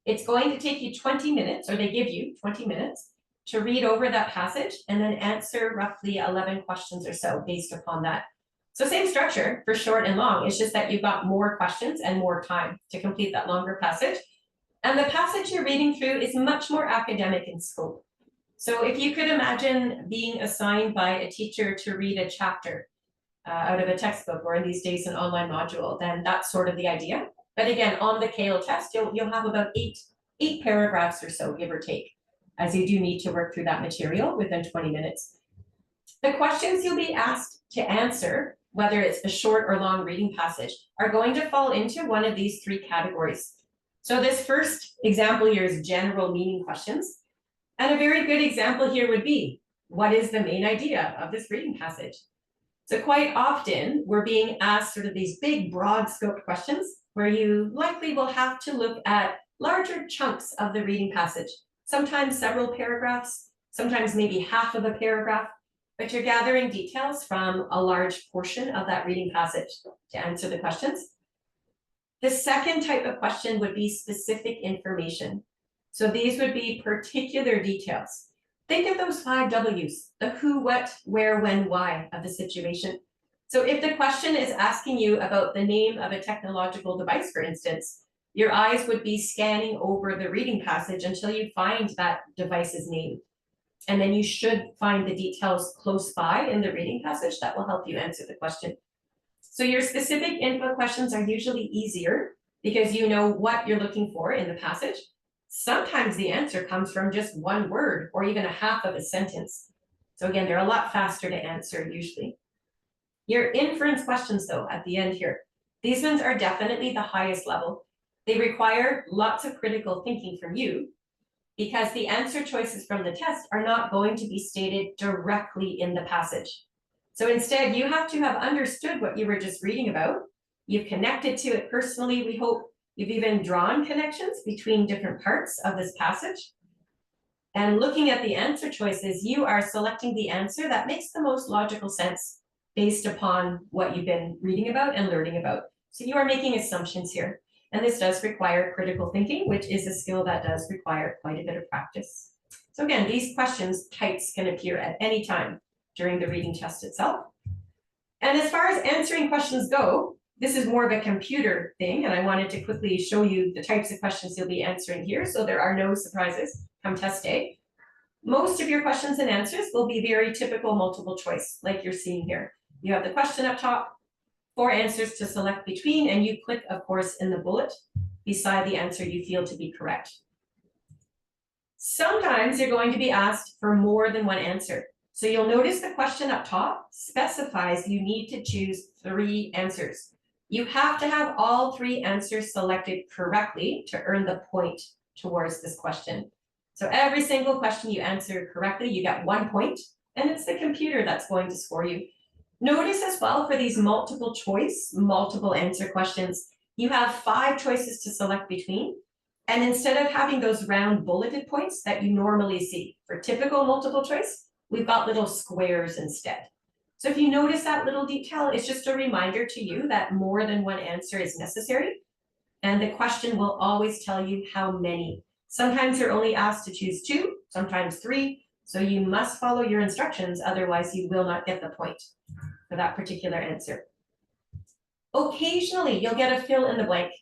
It's going to take you 20 minutes, or they give you 20 minutes to read over that passage and then answer roughly 11 questions or so based upon that. So same structure for short and long, it's just that you've got more questions and more time to complete that longer passage. And the passage you're reading through is much more academic in scope. So if you could imagine being assigned by a teacher to read a chapter out of a textbook, or in these days an online module, then that's sort of the idea. But again, on the CAEL test, you'll have about eight paragraphs or so, give or take, as you do need to work through that material within 20 minutes. The questions you'll be asked to answer, whether it's a short or long reading passage, are going to fall into one of these 3 categories. So this first example here is general meaning questions. And a very good example here would be, what is the main idea of this reading passage? So quite often we're being asked sort of these big, broad scoped questions where you likely will have to look at larger chunks of the reading passage, sometimes several paragraphs, sometimes maybe half of a paragraph, but you're gathering details from a large portion of that reading passage to answer the questions. The second type of question would be specific information. So these would be particular details. Think of those 5 W's, the who, what, where, when, why of the situation. So if the question is asking you about the name of a technological device, for instance, your eyes would be scanning over the reading passage until you find that device's name. And then you should find the details close by in the reading passage that will help you answer the question. So your specific info questions are usually easier because you know what you're looking for in the passage. Sometimes the answer comes from just one word or even a half of a sentence. So again, they're a lot faster to answer usually. Your inference questions though, at the end here, these ones are definitely the highest level. They require lots of critical thinking from you because the answer choices from the test are not going to be stated directly in the passage. So instead, you have to have understood what you were just reading about. You've connected to it personally, we hope. You've even drawn connections between different parts of this passage. And looking at the answer choices, you are selecting the answer that makes the most logical sense based upon what you've been reading about and learning about. So you are making assumptions here. And this does require critical thinking, which is a skill that does require quite a bit of practice. So again, these questions types can appear at any time during the reading test itself. And as far as answering questions go, this is more of a computer thing, and I wanted to quickly show you the types of questions you'll be answering here, so there are no surprises come test day. Most of your questions and answers will be very typical multiple choice, like you're seeing here. You have the question up top, 4 answers to select between, and you click, of course, in the bullet beside the answer you feel to be correct. Sometimes you're going to be asked for more than one answer. So you'll notice the question up top specifies you need to choose 3 answers. You have to have all 3 answers selected correctly to earn the point towards this question. So every single question you answer correctly, you get 1 point, and it's the computer that's going to score you. Notice as well for these multiple choice, multiple answer questions, you have 5 choices to select between. And instead of having those round bulleted points that you normally see for typical multiple choice, we've got little squares instead. So if you notice that little detail, it's just a reminder to you that more than one answer is necessary. And the question will always tell you how many. Sometimes you're only asked to choose 2, sometimes 3. So you must follow your instructions, otherwise you will not get the point for that particular answer. Occasionally, you'll get a fill in the blank.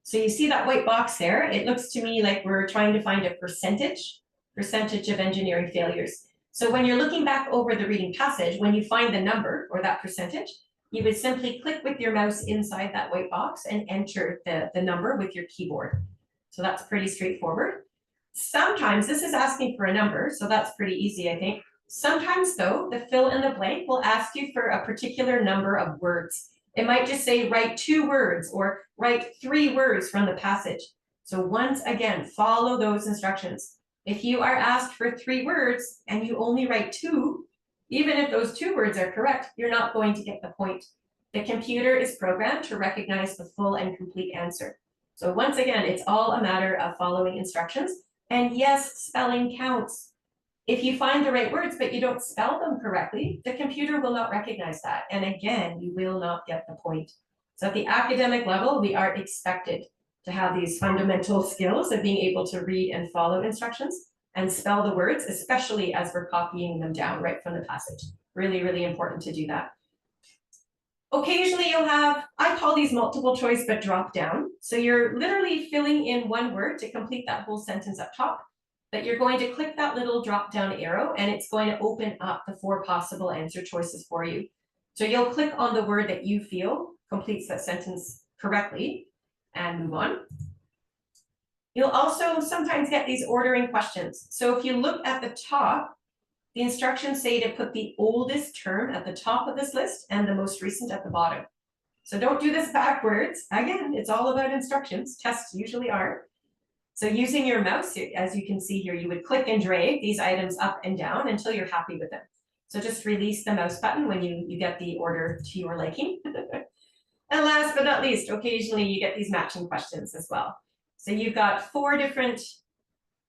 So you see that white box there? It looks to me like we're trying to find a percentage of engineering failures. So when you're looking back over the reading passage, when you find the number or that percentage, you would simply click with your mouse inside that white box and enter the number with your keyboard. So that's pretty straightforward. Sometimes this is asking for a number, so that's pretty easy, I think. Sometimes though, the fill in the blank will ask you for a particular number of words. It might just say write 2 words or write 3 words from the passage. So once again, follow those instructions. If you are asked for 3 words and you only write 2, even if those 2 words are correct, you're not going to get the point The computer is programmed to recognize the full and complete answer. So once again, it's all a matter of following instructions. And yes, spelling counts. If you find the right words, but you don't spell them correctly, the computer will not recognize that. And again, you will not get the point. So at the academic level, we are expected to have these fundamental skills of being able to read and follow instructions and spell the words, especially as we're copying them down right from the passage. Really, really important to do that. Occasionally you'll have, I call these multiple choice, but drop down. So you're literally filling in one word to complete that whole sentence up top, but you're going to click that little drop down arrow and it's going to open up the 4 possible answer choices for you. So you'll click on the word that you feel completes that sentence correctly and move on. You'll also sometimes get these ordering questions. So if you look at the top, the instructions say to put the oldest term at the top of this list and the most recent at the bottom. So don't do this backwards. Again, it's all about instructions. Tests usually are. So using your mouse, as you can see here, you would click and drag these items up and down until you're happy with them. So just release the mouse button when you get the order to your liking. And last but not least, occasionally you get these matching questions as well. So you've got 4 different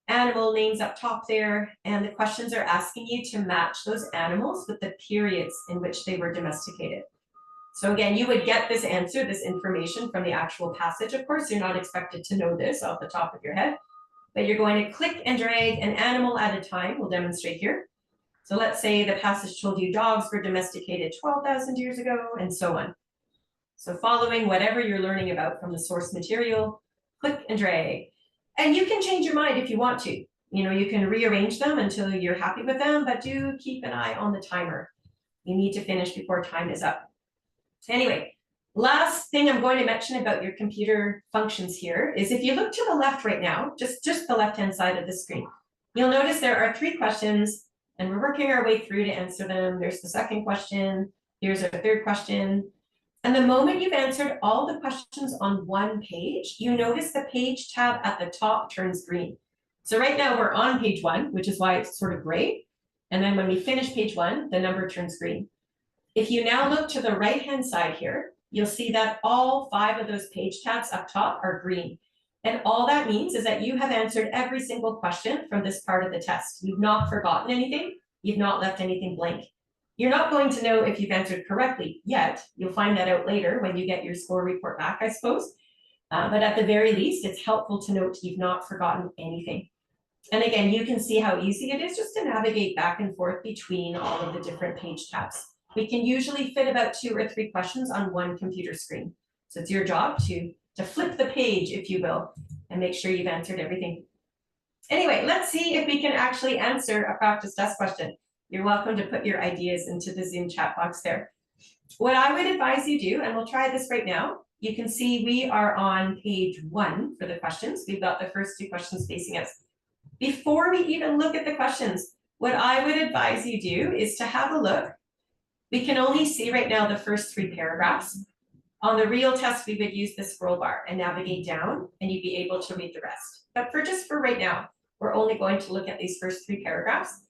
animal names up top there, and the questions are asking you to match those animals with the periods in which they were domesticated. So again, you would get this answer, this information from the actual passage. Of course, you're not expected to know this off the top of your head, but you're going to click and drag an animal at a time. We'll demonstrate here. So let's say the passage told you dogs were domesticated 12,000 years ago, and so on. So following whatever you're learning about from the source material, click and drag. And you can change your mind if you want to. You know, you can rearrange them until you're happy with them, but do keep an eye on the timer. You need to finish before time is up. Anyway, last thing I'm going to mention about your computer functions here is if you look to the left right now, just the left-hand side of the screen, you'll notice there are 3 questions and we're working our way through to answer them. There's the second question, here's our third question. And the moment you've answered all the questions on one page, you notice the page tab at the top turns green. So right now we're on page 1, which is why it's sort of gray. And then when we finish page 1, the number turns green. If you now look to the right-hand side here, you'll see that all 5 of those page tabs up top are green. And all that means is that you have answered every single question from this part of the test. You've not forgotten anything. You've not left anything blank. You're not going to know if you've answered correctly yet. You'll find that out later when you get your score report back, I suppose. But at the very least, it's helpful to note you've not forgotten anything. And again, you can see how easy it is just to navigate back and forth between all of the different page tabs. We can usually fit about 2 or 3 questions on one computer screen. So it's your job to flip the page, if you will, and make sure you've answered everything. Anyway, let's see if we can actually answer a practice test question. You're welcome to put your ideas into the Zoom chat box there. What I would advise you do, and we'll try this right now, you can see we are on page 1 for the questions. We've got the first 2 questions facing us. Before we even look at the questions, what I would advise you do is to have a look. We can only see right now the first 3 paragraphs. On the real test, we would use the scroll bar and navigate down, and you'd be able to read the rest. But just for right now, we're only going to look at these first 3 paragraphs.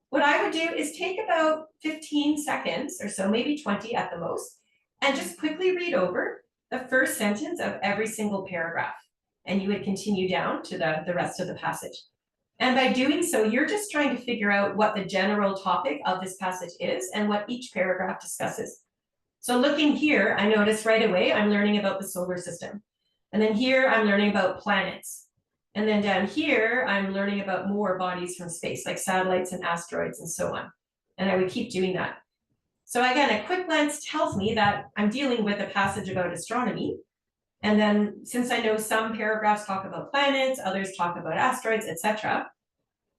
What I would do is take about 15 seconds or so, maybe 20 at the most, and just quickly read over the first sentence of every single paragraph. And you would continue down to the rest of the passage. And by doing so, you're just trying to figure out what the general topic of this passage is and what each paragraph discusses. So looking here, I notice right away, I'm learning about the solar system. And then here, I'm learning about planets. And then down here, I'm learning about more bodies from space, like satellites and asteroids and so on. And I would keep doing that. So again, a quick glance tells me that I'm dealing with a passage about astronomy. And then since I know some paragraphs talk about planets, others talk about asteroids, etc.,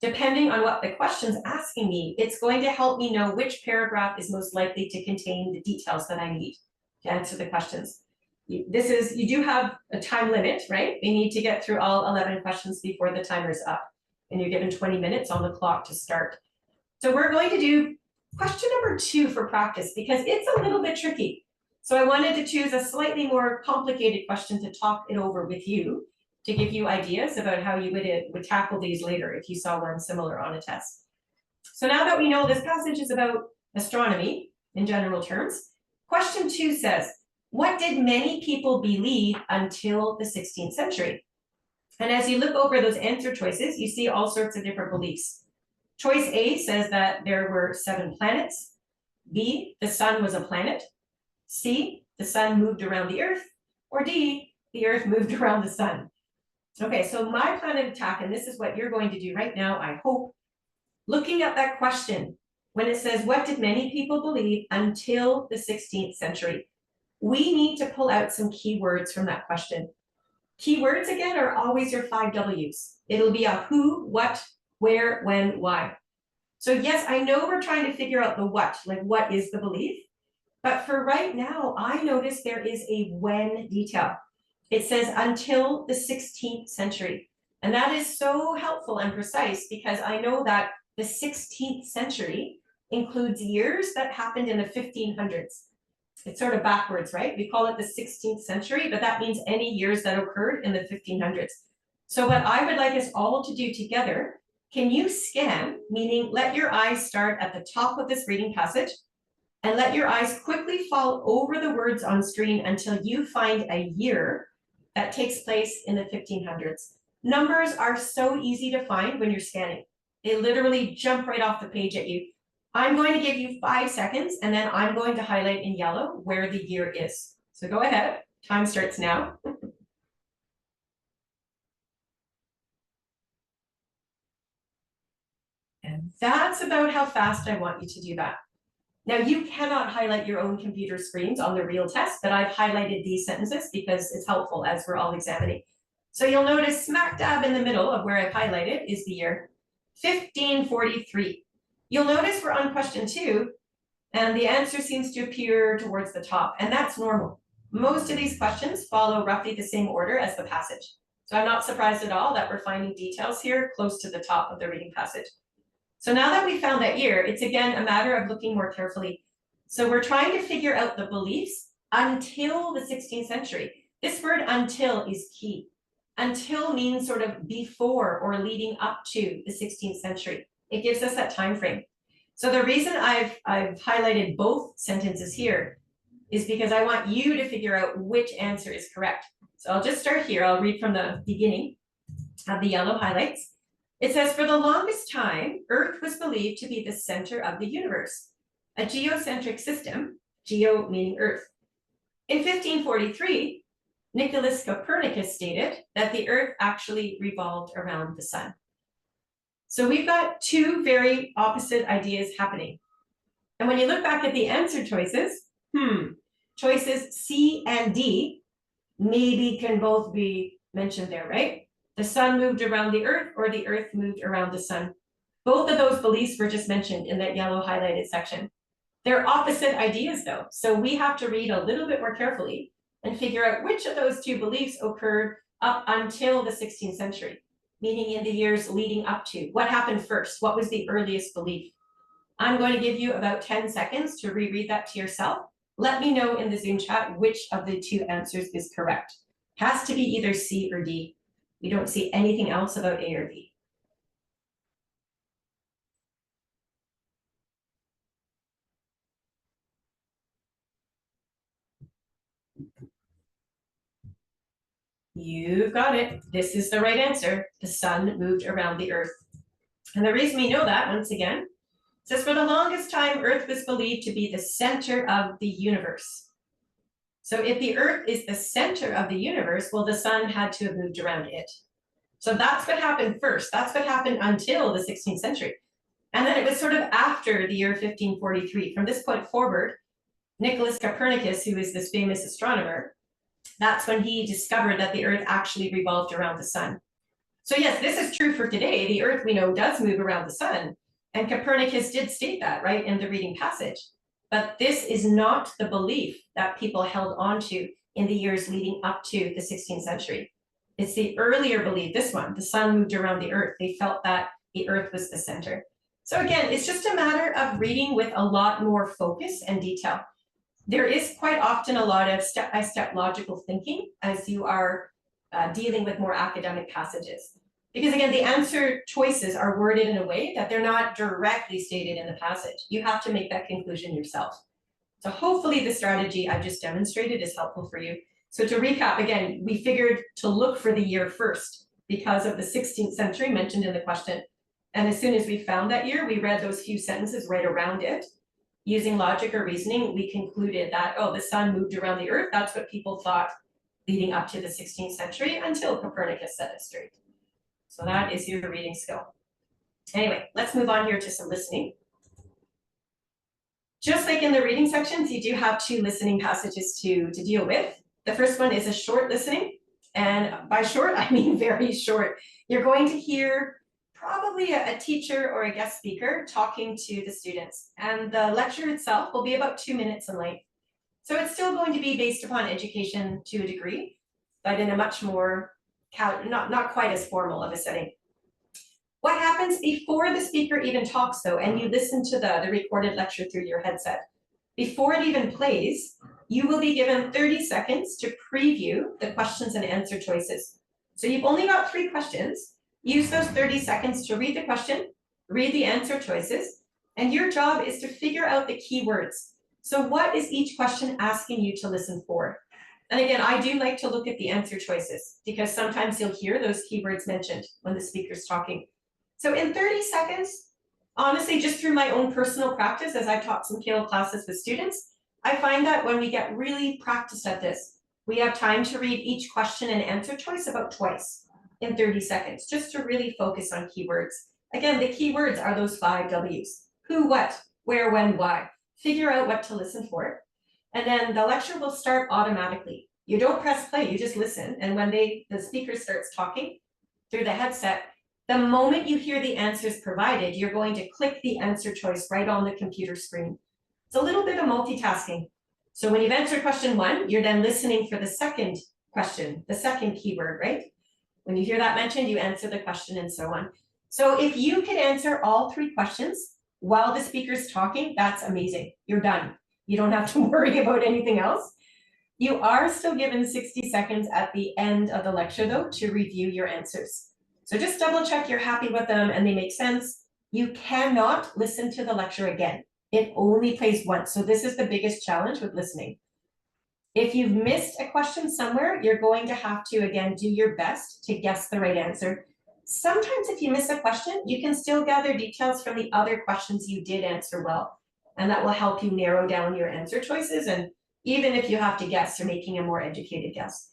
depending on what the question's asking me, it's going to help me know which paragraph is most likely to contain the details that I need to answer the questions. You do have a time limit, right? We need to get through all 11 questions before the timer's up, and you're given 20 minutes on the clock to start. So we're going to do question number 2 for practice because it's a little bit tricky. So I wanted to choose a slightly more complicated question to talk it over with you to give you ideas about how you would tackle these later if you saw one similar on a test. So now that we know this passage is about astronomy in general terms, Question 2 says, what did many people believe until the 16th century? And as you look over those answer choices, you see all sorts of different beliefs. Choice A says that there were 7 planets. B, the sun was a planet. C, the sun moved around the earth. Or D, the earth moved around the sun. Okay, so my plan of attack, and this is what you're going to do right now, I hope, looking at that question, when it says, what did many people believe until the 16th century? We need to pull out some keywords from that question. Keywords, again, are always your 5 W's. It'll be a who, what, where, when, why. So yes, I know we're trying to figure out the what, like what is the belief? But for right now, I notice there is a when detail. It says until the 16th century. And that is so helpful and precise because I know that the 16th century includes years that happened in the 1500s. It's sort of backwards, right? We call it the 16th century, but that means any years that occurred in the 1500s. So what I would like us all to do together, can you scan, meaning let your eyes start at the top of this reading passage and let your eyes quickly fall over the words on screen until you find a year that takes place in the 1500s. Numbers are so easy to find when you're scanning. They literally jump right off the page at you. I'm going to give you 5 seconds and then I'm going to highlight in yellow where the year is. So go ahead, time starts now. And that's about how fast I want you to do that. Now you cannot highlight your own computer screens on the real test, but I've highlighted these sentences because it's helpful as we're all examining. So you'll notice smack dab in the middle of where I've highlighted is the year 1543. You'll notice we're on question 2, and the answer seems to appear towards the top, and that's normal. Most of these questions follow roughly the same order as the passage. So I'm not surprised at all that we're finding details here close to the top of the reading passage. So now that we found that year, it's again a matter of looking more carefully. So we're trying to figure out the beliefs until the 16th century. This word until is key. Until means sort of before or leading up to the 16th century. It gives us that time frame. So the reason I've highlighted both sentences here is because I want you to figure out which answer is correct. So I'll just start here. I'll read from the beginning of the yellow highlights. It says, for the longest time, Earth was believed to be the center of the universe, a geocentric system, geo meaning Earth. In 1543, Nicholas Copernicus stated that the Earth actually revolved around the sun. So we've got 2 very opposite ideas happening. And when you look back at the answer choices, choices C and D maybe can both be mentioned there, right? The sun moved around the earth or the earth moved around the sun. Both of those beliefs were just mentioned in that yellow highlighted section. They're opposite ideas though, so we have to read a little bit more carefully and figure out which of those 2 beliefs occurred up until the 16th century, meaning in the years leading up to. What happened first? What was the earliest belief? I'm going to give you about 10 seconds to reread that to yourself. Let me know in the Zoom chat which of the 2 answers is correct. Has to be either C or D. We don't see anything else about A or B. You've got it. This is the right answer. The sun moved around the earth. And the reason we know that, once again, says for the longest time, Earth was believed to be the center of the universe. So if the Earth is the center of the universe, well, the sun had to have moved around it. So that's what happened first. That's what happened until the 16th century. And then it was sort of after the year 1543. From this point forward, Nicholas Copernicus, who is this famous astronomer, that's when he discovered that the Earth actually revolved around the sun. So yes, this is true for today. The Earth, we know, does move around the sun. And Copernicus did state that, right, in the reading passage. But this is not the belief that people held on to in the years leading up to the 16th century. It's the earlier belief, this one, the sun moved around the Earth. They felt that the Earth was the center. So again, it's just a matter of reading with a lot more focus and detail. There is quite often a lot of step-by-step logical thinking as you are dealing with more academic passages. Because again, the answer choices are worded in a way that they're not directly stated in the passage. You have to make that conclusion yourself. So hopefully the strategy I've just demonstrated is helpful for you. So to recap, again, we figured to look for the year first because of the 16th century mentioned in the question. And as soon as we found that year, we read those few sentences right around it. Using logic or reasoning, we concluded that, oh, the sun moved around the earth. That's what people thought leading up to the 16th century until Copernicus set it straight. So that is your reading skill. Anyway, let's move on here to some listening. Just like in the reading sections, you do have 2 listening passages to deal with. The first one is a short listening. And by short, I mean very short. You're going to hear probably a teacher or a guest speaker talking to the students. And the lecture itself will be about 2 minutes in length. So it's still going to be based upon education to a degree, but in a much more, not quite as formal of a setting. What happens before the speaker even talks, though, and you listen to the recorded lecture through your headset, before it even plays, you will be given 30 seconds to preview the questions and answer choices. So you've only got 3 questions. Use those 30 seconds to read the question, read the answer choices, and your job is to figure out the keywords. So what is each question asking you to listen for? And again, I do like to look at the answer choices because sometimes you'll hear those keywords mentioned when the speaker's talking. So in 30 seconds, honestly, just through my own personal practice, as I've taught some CAEL classes with students, I find that when we get really practiced at this, we have time to read each question and answer choice about twice in 30 seconds, just to really focus on keywords. Again, the keywords are those 5 W's. Who, what, where, when, why. Figure out what to listen for. And then the lecture will start automatically. You don't press play, you just listen. And when the speaker starts talking through the headset, the moment you hear the answers provided, you're going to click the answer choice right on the computer screen. It's a little bit of multitasking. So when you've answered question 1, you're then listening for the second question, the second keyword, right? When you hear that mentioned, you answer the question and so on. So if you could answer all 3 questions while the speaker's talking, that's amazing. You're done. You don't have to worry about anything else. You are still given 60 seconds at the end of the lecture, though, to review your answers. So just double check you're happy with them and they make sense. You cannot listen to the lecture again. It only plays once. So this is the biggest challenge with listening. If you've missed a question somewhere, you're going to have to, again, do your best to guess the right answer. Sometimes if you miss a question, you can still gather details from the other questions you did answer well. And that will help you narrow down your answer choices. And even if you have to guess, you're making a more educated guess.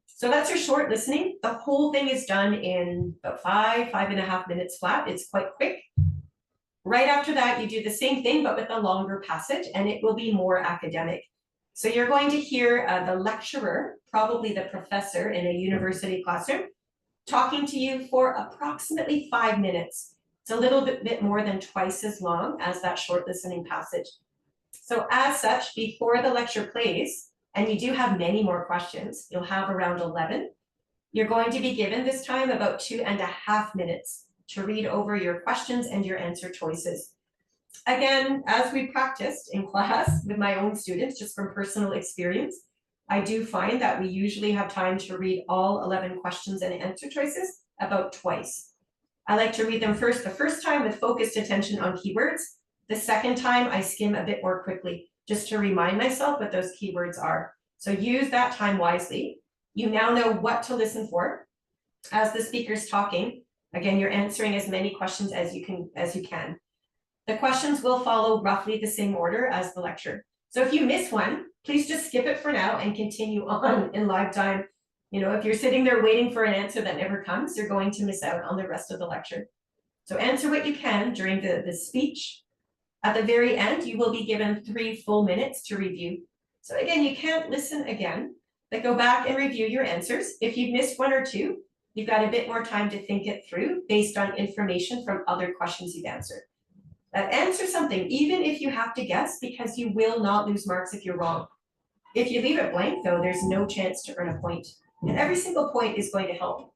So that's your short listening. The whole thing is done in about 5.5 minutes flat. It's quite quick. Right after that, you do the same thing, but with a longer passage, and it will be more academic. So you're going to hear the lecturer, probably the professor in a university classroom, talking to you for approximately 5 minutes. It's a little bit more than twice as long as that short listening passage. So as such, before the lecture plays, and you do have many more questions, you'll have around 11, you're going to be given this time about 2.5 minutes to read over your questions and your answer choices. Again, as we practiced in class with my own students, just from personal experience, I do find that we usually have time to read all 11 questions and answer choices about twice. I like to read them first the first time with focused attention on keywords. The second time I skim a bit more quickly, just to remind myself what those keywords are. So use that time wisely. You now know what to listen for. As the speaker's talking, again, you're answering as many questions as you can. The questions will follow roughly the same order as the lecture. So if you miss one, please just skip it for now and continue on in live time. You know, if you're sitting there waiting for an answer that never comes, you're going to miss out on the rest of the lecture. So answer what you can during the speech. At the very end, you will be given 3 full minutes to review. So again, you can't listen again, but go back and review your answers. If you've missed 1 or 2, you've got a bit more time to think it through based on information from other questions you've answered. Answer something, even if you have to guess, because you will not lose marks if you're wrong. If you leave it blank, though, there's no chance to earn a point. And every single point is going to help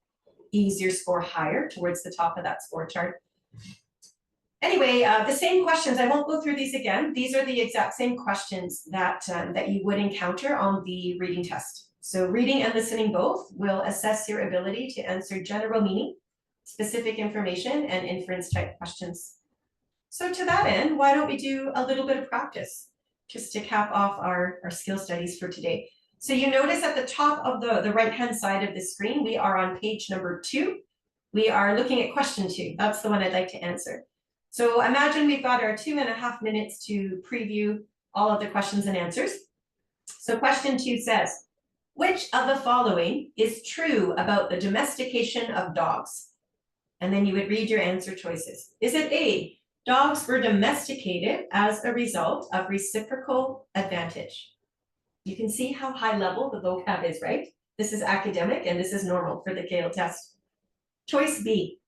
ease your score higher towards the top of that score chart. Anyway, the same questions, I won't go through these again. These are the exact same questions that you would encounter on the reading test. So reading and listening both will assess your ability to answer general meaning, specific information, and inference type questions. So to that end, why don't we do a little bit of practice? just to cap off our skill studies for today. So you notice at the top of the right-hand side of the screen, we are on page number 2. We are looking at question 2. That's the one I'd like to answer. So imagine we've got our 2.5 minutes to preview all of the questions and answers. So question 2 says, which of the following is true about the domestication of dogs? And then you would read your answer choices. Is it A, dogs were domesticated as a result of reciprocal advantage? You can see how high level the vocab is, right? This is academic and this is normal for the CAEL test. Choice B,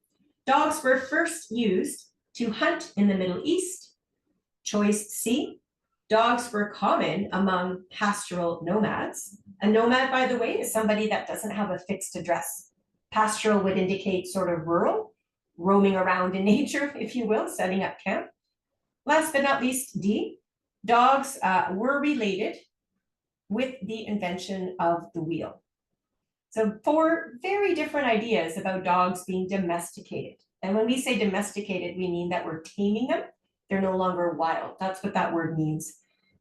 dogs were first used to hunt in the Middle East. Choice C, dogs were common among pastoral nomads. A nomad, by the way, is somebody that doesn't have a fixed address. Pastoral would indicate sort of rural, roaming around in nature, if you will, setting up camp. Last but not least, D, dogs were related with the invention of the wheel. So 4 very different ideas about dogs being domesticated. And when we say domesticated, we mean that we're taming them. They're no longer wild. That's what that word means.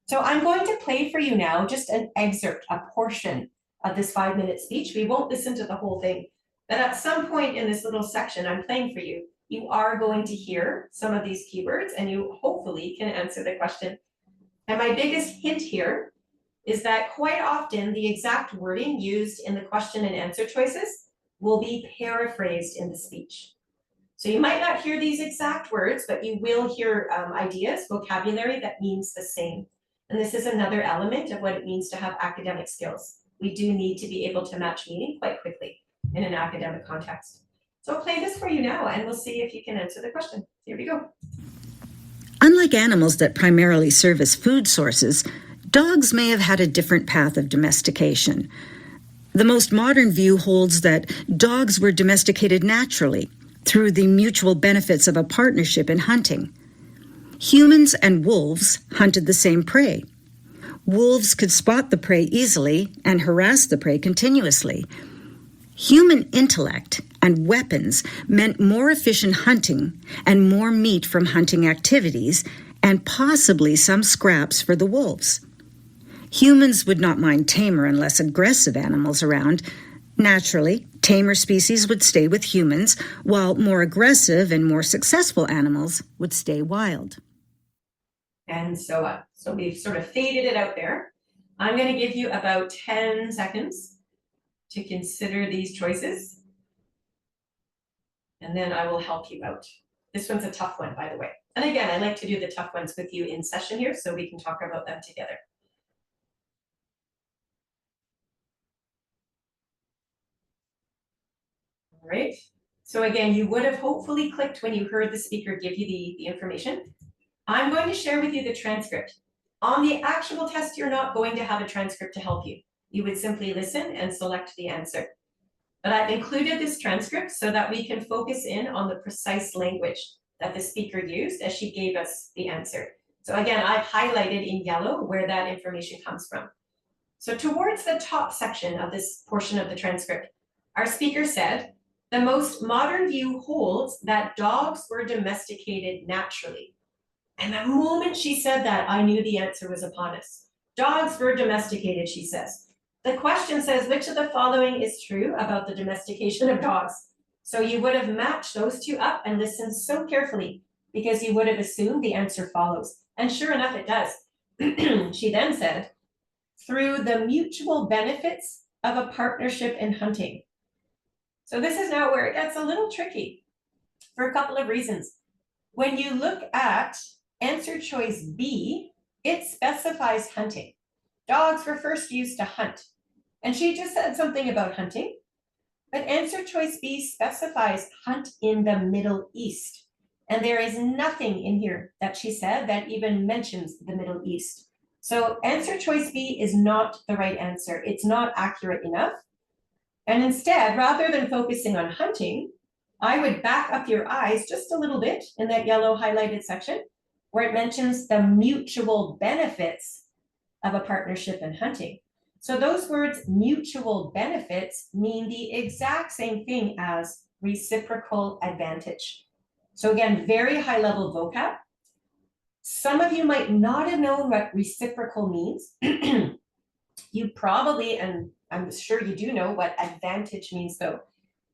So I'm going to play for you now just an excerpt, a portion of this 5-minute speech. We won't listen to the whole thing, but at some point in this little section I'm playing for you, you are going to hear some of these keywords and you hopefully can answer the question. And my biggest hint here is that quite often the exact wording used in the question and answer choices will be paraphrased in the speech. So you might not hear these exact words, but you will hear ideas, vocabulary that means the same. And this is another element of what it means to have academic skills. We do need to be able to match meaning quite quickly in an academic context. So I'll play this for you now and we'll see if you can answer the question. Here we go. Unlike animals that primarily serve as food sources, dogs may have had a different path of domestication. The most modern view holds that dogs were domesticated naturally through the mutual benefits of a partnership in hunting. Humans and wolves hunted the same prey. Wolves could spot the prey easily and harass the prey continuously. Human intellect and weapons meant more efficient hunting and more meat from hunting activities and possibly some scraps for the wolves. Humans would not mind tamer and less aggressive animals around. Naturally, tamer species would stay with humans, while more aggressive and more successful animals would stay wild. And so on. So we've sort of faded it out there. I'm going to give you about 10 seconds to consider these choices. And then I will help you out. This one's a tough one, by the way. And again, I like to do the tough ones with you in session here so we can talk about them together. All right. So again, you would have hopefully clicked when you heard the speaker give you the information. I'm going to share with you the transcript. On the actual test, you're not going to have a transcript to help you. You would simply listen and select the answer. But I've included this transcript so that we can focus in on the precise language that the speaker used as she gave us the answer. So again, I've highlighted in yellow where that information comes from. So towards the top section of this portion of the transcript, our speaker said, the most modern view holds that dogs were domesticated naturally. And the moment she said that, I knew the answer was upon us. Dogs were domesticated, she says. The question says, which of the following is true about the domestication of dogs? So you would have matched those two up and listened so carefully because you would have assumed the answer follows. And sure enough, it does. She then said, through the mutual benefits of a partnership in hunting. So this is now where it gets a little tricky for a couple of reasons. When you look at answer choice B, it specifies hunting. Dogs were first used to hunt. And she just said something about hunting. But answer choice B specifies hunt in the Middle East. And there is nothing in here that she said that even mentions the Middle East. So answer choice B is not the right answer. It's not accurate enough. And instead, rather than focusing on hunting, I would back up your eyes just a little bit in that yellow highlighted section where it mentions the mutual benefits of a partnership in hunting. So those words, mutual benefits, mean the exact same thing as reciprocal advantage. So again, very high level vocab. Some of you might not have known what reciprocal means. You probably, and I'm sure you do know what advantage means though.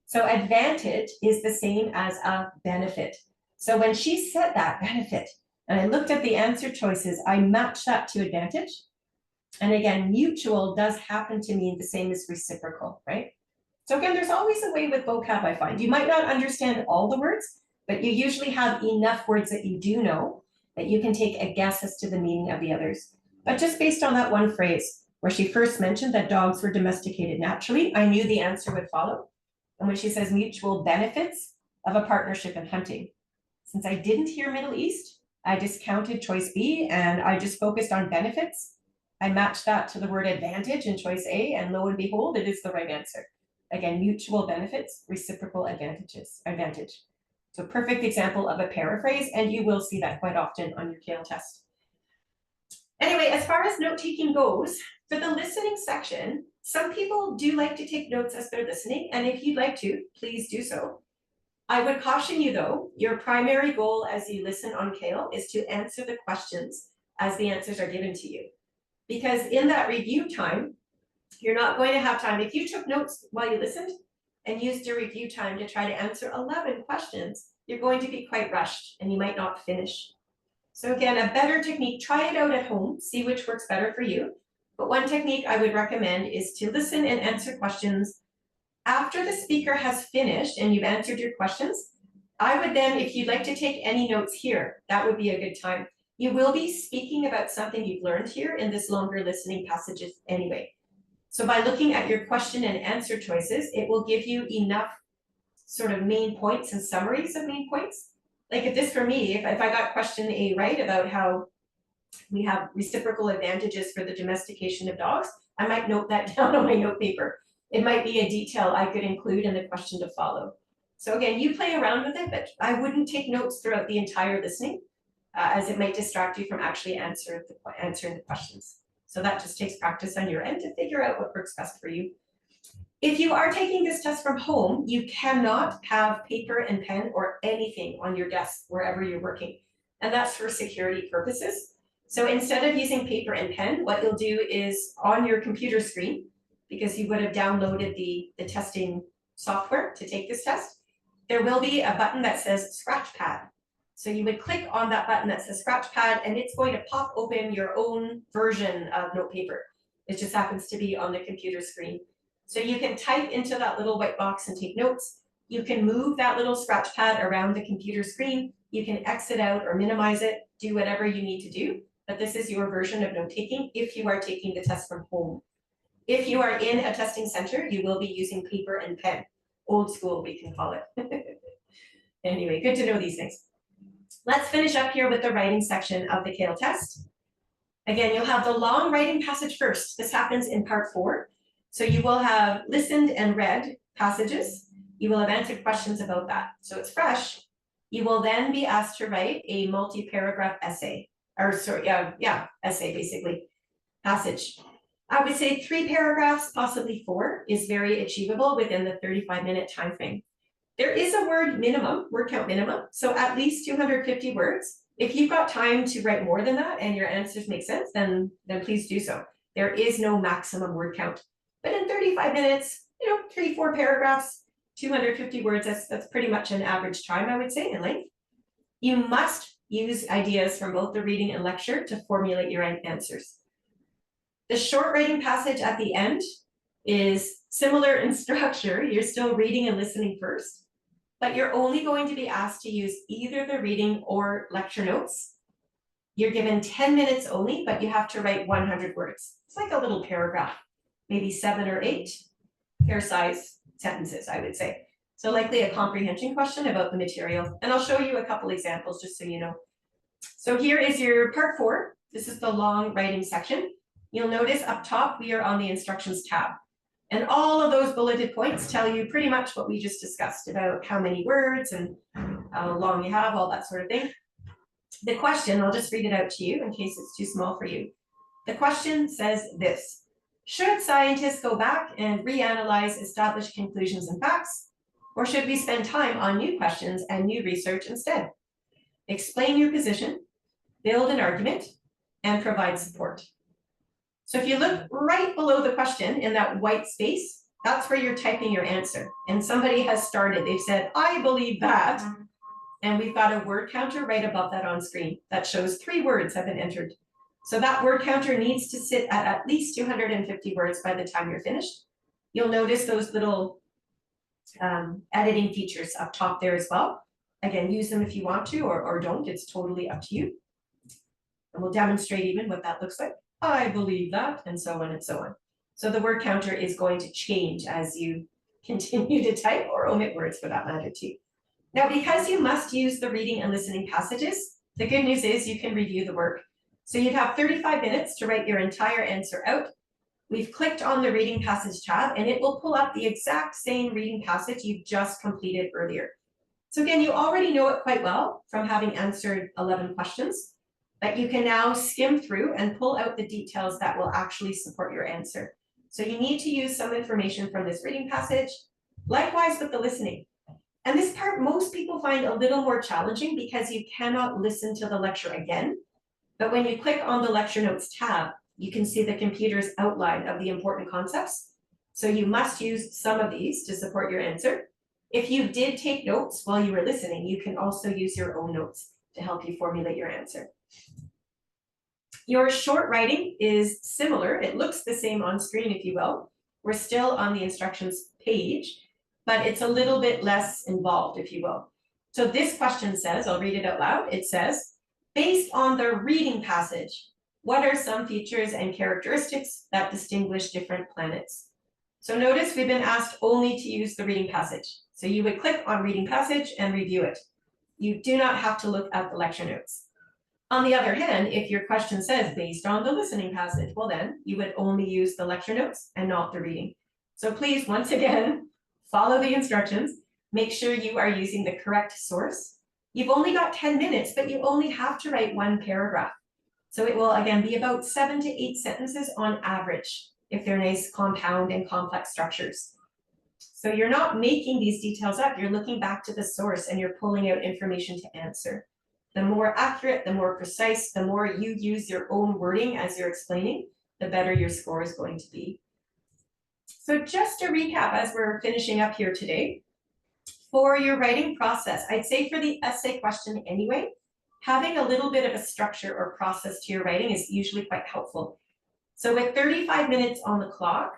So advantage is the same as a benefit. So when she said that, benefit, and I looked at the answer choices, I matched that to advantage. And again, mutual does happen to mean the same as reciprocal, right? So again, there's always a way with vocab, I find. You might not understand all the words, but you usually have enough words that you do know that you can take a guess as to the meaning of the others. But just based on that one phrase, where she first mentioned that dogs were domesticated naturally, I knew the answer would follow. And when she says mutual benefits of a partnership in hunting, since I didn't hear Middle East, I discounted choice B and I just focused on benefits. I matched that to the word advantage in choice A, and lo and behold, it is the right answer. Again, mutual benefits, reciprocal advantage. So perfect example of a paraphrase, and you will see that quite often on your CAEL test. Anyway, as far as note-taking goes, for the listening section, some people do like to take notes as they're listening, and if you'd like to, please do so. I would caution you though, your primary goal as you listen on CAEL is to answer the questions as the answers are given to you. Because in that review time, you're not going to have time. If you took notes while you listened and used your review time to try to answer 11 questions, you're going to be quite rushed and you might not finish. So again, a better technique, try it out at home, see which works better for you. But one technique I would recommend is to listen and answer questions after the speaker has finished and you've answered your questions. I would then, if you'd like to take any notes here, that would be a good time. You will be speaking about something you've learned here in this longer listening passages anyway. So by looking at your question and answer choices, it will give you enough sort of main points and summaries of main points. Like if this for me, if I got question A right about how we have reciprocal advantages for the domestication of dogs, I might note that down on my note paper. It might be a detail I could include in the question to follow. So again, you play around with it, but I wouldn't take notes throughout the entire listening, as it might distract you from actually answering the questions. So that just takes practice on your end to figure out what works best for you. If you are taking this test from home, you cannot have paper and pen or anything on your desk wherever you're working. And that's for security purposes. So instead of using paper and pen, what you'll do is on your computer screen, because you would have downloaded the testing software to take this test, there will be a button that says scratch pad. So you would click on that button that says scratch pad and it's going to pop open your own version of note paper. It just happens to be on the computer screen. So you can type into that little white box and take notes. You can move that little scratch pad around the computer screen. You can exit out or minimize it, do whatever you need to do. But this is your version of note taking if you are taking the test from home. If you are in a testing center, you will be using paper and pen. Old school, we can call it. Anyway, good to know these things. Let's finish up here with the writing section of the CAEL test. Again, you'll have the long writing passage first. This happens in part 4. So you will have listened and read passages. You will have answered questions about that. So it's fresh. You will then be asked to write a multi-paragraph essay, or sorry, essay basically, passage. I would say 3 paragraphs, possibly 4, is very achievable within the 35-minute time frame. There is a word count minimum, so at least 250 words. If you've got time to write more than that and your answers make sense, then please do so. There is no maximum word count. But in 35 minutes, 3-4 paragraphs, 250 words, that's pretty much an average time, I would say, in length. You must use ideas from both the reading and lecture to formulate your answers. The short writing passage at the end is similar in structure. You're still reading and listening first, but you're only going to be asked to use either the reading or lecture notes. You're given 10 minutes only, but you have to write 100 words. It's like a little paragraph, maybe 7 or 8 hair-size sentences, I would say. So likely a comprehension question about the material. And I'll show you a couple examples just so you know. So here is your part 4. This is the long writing section. You'll notice up top, we are on the instructions tab. And all of those bulleted points tell you pretty much what we just discussed about how many words and how long you have, all that sort of thing. The question, I'll just read it out to you in case it's too small for you. The question says this: should scientists go back and reanalyze established conclusions and facts, or should we spend time on new questions and new research instead? Explain your position. build an argument, and provide support. So if you look right below the question in that white space, that's where you're typing your answer. And somebody has started, they've said, I believe that. And we've got a word counter right above that on screen that shows 3 words have been entered. So that word counter needs to sit at least 250 words by the time you're finished. You'll notice those little editing features up top there as well. Again, use them if you want to, or don't, it's totally up to you. And we'll demonstrate even what that looks like. I believe that, and so on and so on. So the word counter is going to change as you continue to type or omit words for that matter too. Now, because you must use the reading and listening passages, the good news is you can review the work. So you'd have 35 minutes to write your entire answer out. We've clicked on the reading passage tab and it will pull up the exact same reading passage you've just completed earlier. So again, you already know it quite well from having answered 11 questions, but you can now skim through and pull out the details that will actually support your answer. So you need to use some information from this reading passage, likewise with the listening. And this part most people find a little more challenging because you cannot listen to the lecture again. But when you click on the lecture notes tab, you can see the computer's outline of the important concepts. So you must use some of these to support your answer. If you did take notes while you were listening, you can also use your own notes to help you formulate your answer. Your short writing is similar. It looks the same on screen, if you will. We're still on the instructions page, but it's a little bit less involved, if you will. So this question says, I'll read it out loud. It says, based on the reading passage, what are some features and characteristics that distinguish different planets? So notice we've been asked only to use the reading passage. So you would click on reading passage and review it. You do not have to look at the lecture notes. On the other hand, if your question says based on the listening passage, well then you would only use the lecture notes and not the reading. So please, once again, follow the instructions. Make sure you are using the correct source. You've only got 10 minutes, but you only have to write 1 paragraph. So it will, again, be about 7 to 8 sentences on average, if they're nice, compound, and complex structures. So you're not making these details up. You're looking back to the source and you're pulling out information to answer. The more accurate, the more precise, the more you use your own wording as you're explaining, the better your score is going to be. So just to recap as we're finishing up here today, for your writing process, I'd say for the essay question anyway, having a little bit of a structure or process to your writing is usually quite helpful. So with 35 minutes on the clock,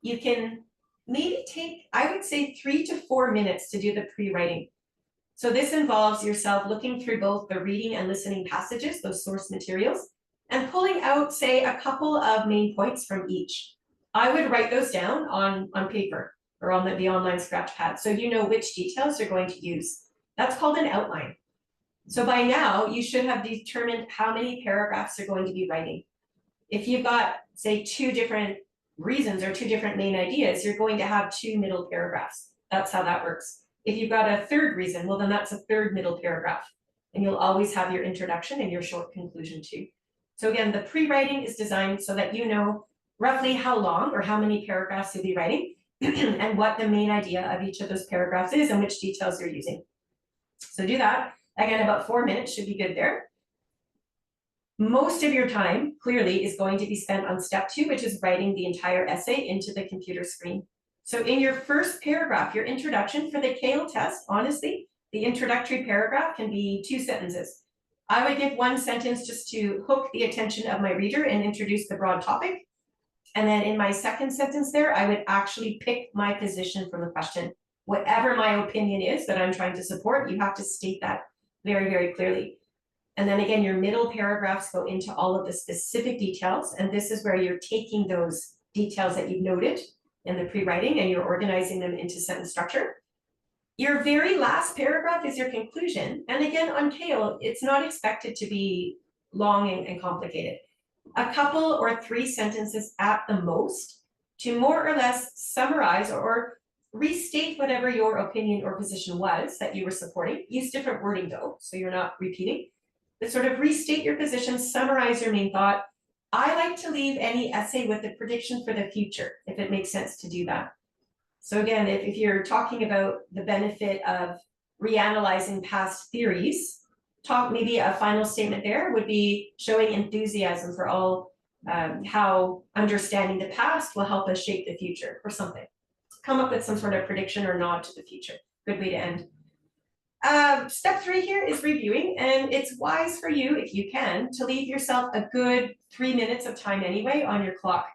you can maybe take, I would say, 3 to 4 minutes to do the pre-writing. So this involves yourself looking through both the reading and listening passages, those source materials, and pulling out, say, a couple of main points from each. I would write those down on paper or on the online scratch pad so you know which details you're going to use. That's called an outline. So by now, you should have determined how many paragraphs you're going to be writing. If you've got, say, 2 different reasons or 2 different main ideas, you're going to have 2 middle paragraphs. That's how that works. If you've got a 3rd reason, well, then that's a 3rd middle paragraph. And you'll always have your introduction and your short conclusion too. So again, the pre-writing is designed so that you know roughly how long or how many paragraphs you'll be writing and what the main idea of each of those paragraphs is and which details you're using. So do that. Again, about 4 minutes should be good there. Most of your time, clearly, is going to be spent on step 2, which is writing the entire essay into the computer screen. So in your first paragraph, your introduction for the CAEL test, honestly, the introductory paragraph can be 2 sentences. I would give 1 sentence just to hook the attention of my reader and introduce the broad topic. And then in my 2nd sentence there, I would actually pick my position from the question. Whatever my opinion is that I'm trying to support, you have to state that very, very clearly. And then again, your middle paragraphs go into all of the specific details. And this is where you're taking those details that you've noted in the pre-writing and you're organizing them into sentence structure. Your very last paragraph is your conclusion. And again, on CAEL, it's not expected to be long and complicated. A couple or 3 sentences at the most to more or less summarize or restate whatever your opinion or position was that you were supporting. Use different wording though, so you're not repeating. But sort of restate your position, summarize your main thought. I like to leave any essay with a prediction for the future, if it makes sense to do that. So again, if you're talking about the benefit of reanalyzing past theories, talk, maybe a final statement there would be showing enthusiasm for all how understanding the past will help us shape the future or something. Come up with some sort of prediction or nod to the future. Good way to end. Step 3 here is reviewing, and it's wise for you, if you can, to leave yourself a good 3 minutes of time anyway on your clock.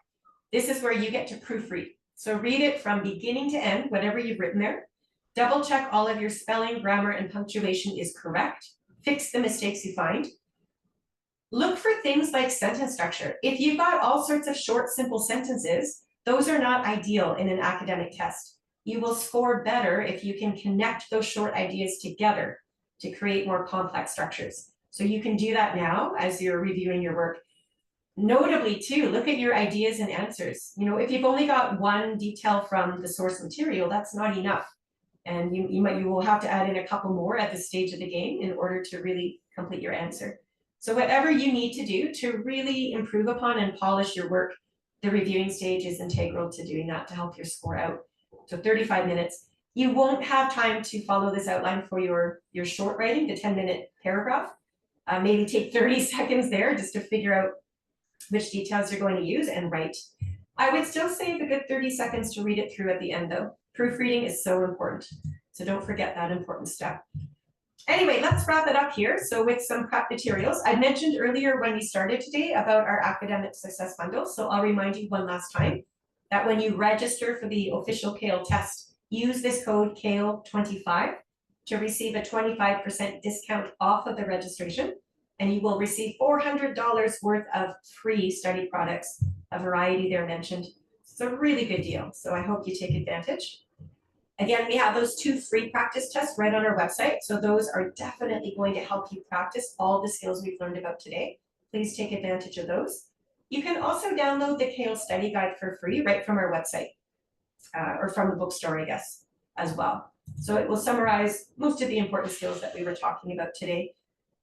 This is where you get to proofread. So read it from beginning to end, whatever you've written there. Double check all of your spelling, grammar, and punctuation is correct. Fix the mistakes you find. Look for things like sentence structure. If you've got all sorts of short, simple sentences, those are not ideal in an academic test. You will score better if you can connect those short ideas together to create more complex structures. So you can do that now as you're reviewing your work. Notably too, look at your ideas and answers. You know, if you've only got one detail from the source material, that's not enough. And you will have to add in a couple more at this stage of the game in order to really complete your answer. So whatever you need to do to really improve upon and polish your work, the reviewing stage is integral to doing that to help your score out. So 35 minutes. You won't have time to follow this outline for your short writing, the 10-minute paragraph. Maybe take 30 seconds there just to figure out which details you're going to use and write. I would still save a good 30 seconds to read it through at the end though. Proofreading is so important. So don't forget that important step. Anyway, let's wrap it up here. So with some prep materials, I mentioned earlier when we started today about our academic success bundle. So I'll remind you one last time that when you register for the official CAEL test, use this code CAEL25 to receive a 25% discount off of the registration, and you will receive $400 worth of free study products, a variety there mentioned. It's a really good deal, so I hope you take advantage. Again, we have those 2 free practice tests right on our website, so those are definitely going to help you practice all the skills we've learned about today. Please take advantage of those. You can also download the CAEL study guide for free right from our website, or from the bookstore, I guess, as well. So it will summarize most of the important skills that we were talking about today.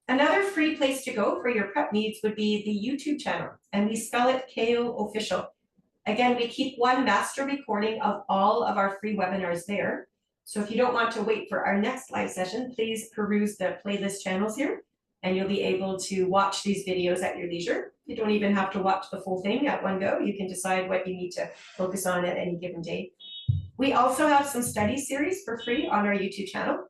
Another free place to go for your prep needs would be the YouTube channel, and we spell it CAEL Official. Again, we keep one master recording of all of our free webinars there. So if you don't want to wait for our next live session, please peruse the playlist channels here, and you'll be able to watch these videos at your leisure. You don't even have to watch the full thing at one go. You can decide what you need to focus on at any given day. We also have some study series for free on our YouTube channel.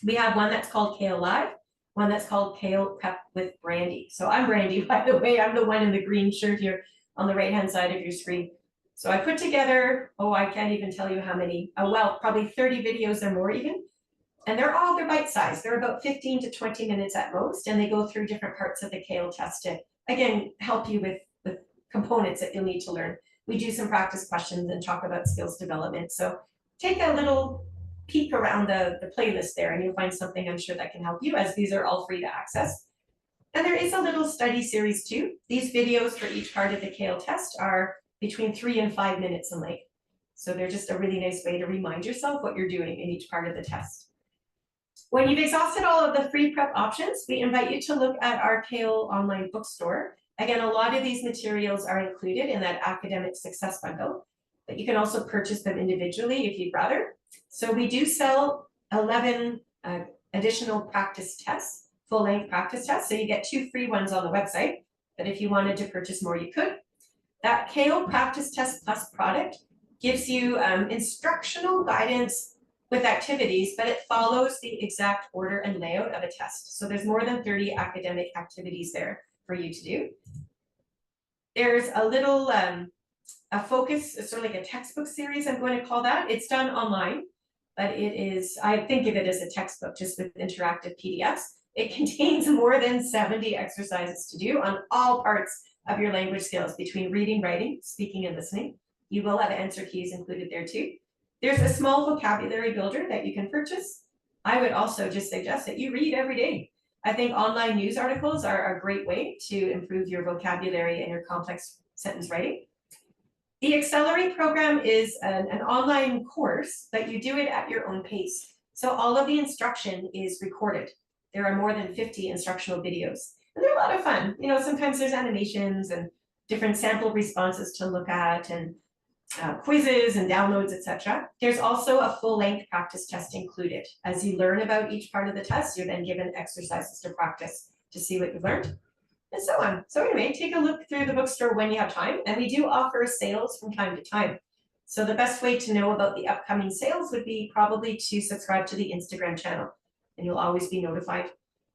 We have one that's called CAEL Live, one that's called CAEL Prep with Brandy. So I'm Brandy, by the way. I'm the one in the green shirt here on the right-hand side of your screen. So I put together, I can't even tell you how many, well, probably 30 videos or more even. And they're bite-sized. They're about 15 to 20 minutes at most, and they go through different parts of the CAEL test to, again, help you with components that you'll need to learn. We do some practice questions and talk about skills development. So take a little peek around the playlist there, and you'll find something I'm sure that can help you, as these are all free to access. And there is a little study series too. These videos for each part of the CAEL test are between 3 and 5 minutes in length. So they're just a really nice way to remind yourself what you're doing in each part of the test. When you've exhausted all of the free prep options, we invite you to look at our CAEL online bookstore. Again, a lot of these materials are included in that academic success bundle, but you can also purchase them individually if you'd rather. So we do sell 11 additional practice tests, full-length practice tests. So you get 2 free ones on the website, but if you wanted to purchase more, you could. That CAEL Practice Test Plus product gives you instructional guidance with activities, but it follows the exact order and layout of a test. So there's more than 30 academic activities there for you to do. There's a little a focus, sort of like a textbook series, I'm going to call that. It's done online, but it is, I think of it as a textbook just with interactive PDFs. It contains more than 70 exercises to do on all parts of your language skills, between reading, writing, speaking, and listening. You will have answer keys included there too. There's a small vocabulary builder that you can purchase. I would also just suggest that you read every day. I think online news articles are a great way to improve your vocabulary and your complex sentence writing. The Accelerate program is an online course, but you do it at your own pace. So all of the instruction is recorded. There are more than 50 instructional videos, and they're a lot of fun. You know, sometimes there's animations and different sample responses to look at, and quizzes and downloads, etc. There's also a full-length practice test included. As you learn about each part of the test, you're then given exercises to practice to see what you've learned, and so on. So anyway, take a look through the bookstore when you have time, and we do offer sales from time to time. So the best way to know about the upcoming sales would be probably to subscribe to the Instagram channel, and you'll always be notified.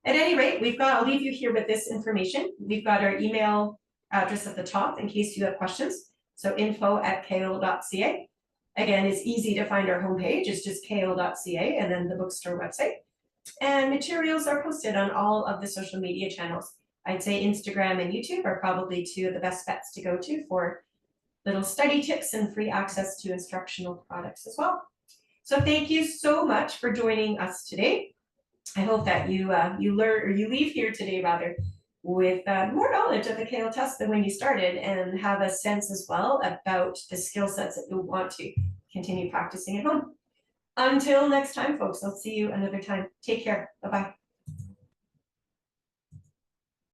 At any rate, I'll leave you here with this information. We've got our email address at the top in case you have questions. So info@cael.ca. Again, it's easy to find our homepage. It's just cael.ca and then the bookstore website. And materials are posted on all of the social media channels. I'd say Instagram and YouTube are probably two of the best bets to go to for little study tips and free access to instructional products as well. So thank you so much for joining us today. I hope that you leave here today rather with more knowledge of the CAEL test than when you started, and have a sense as well about the skill sets that you'll want to continue practicing at home. Until next time, folks, I'll see you another time. Take care. Bye-bye.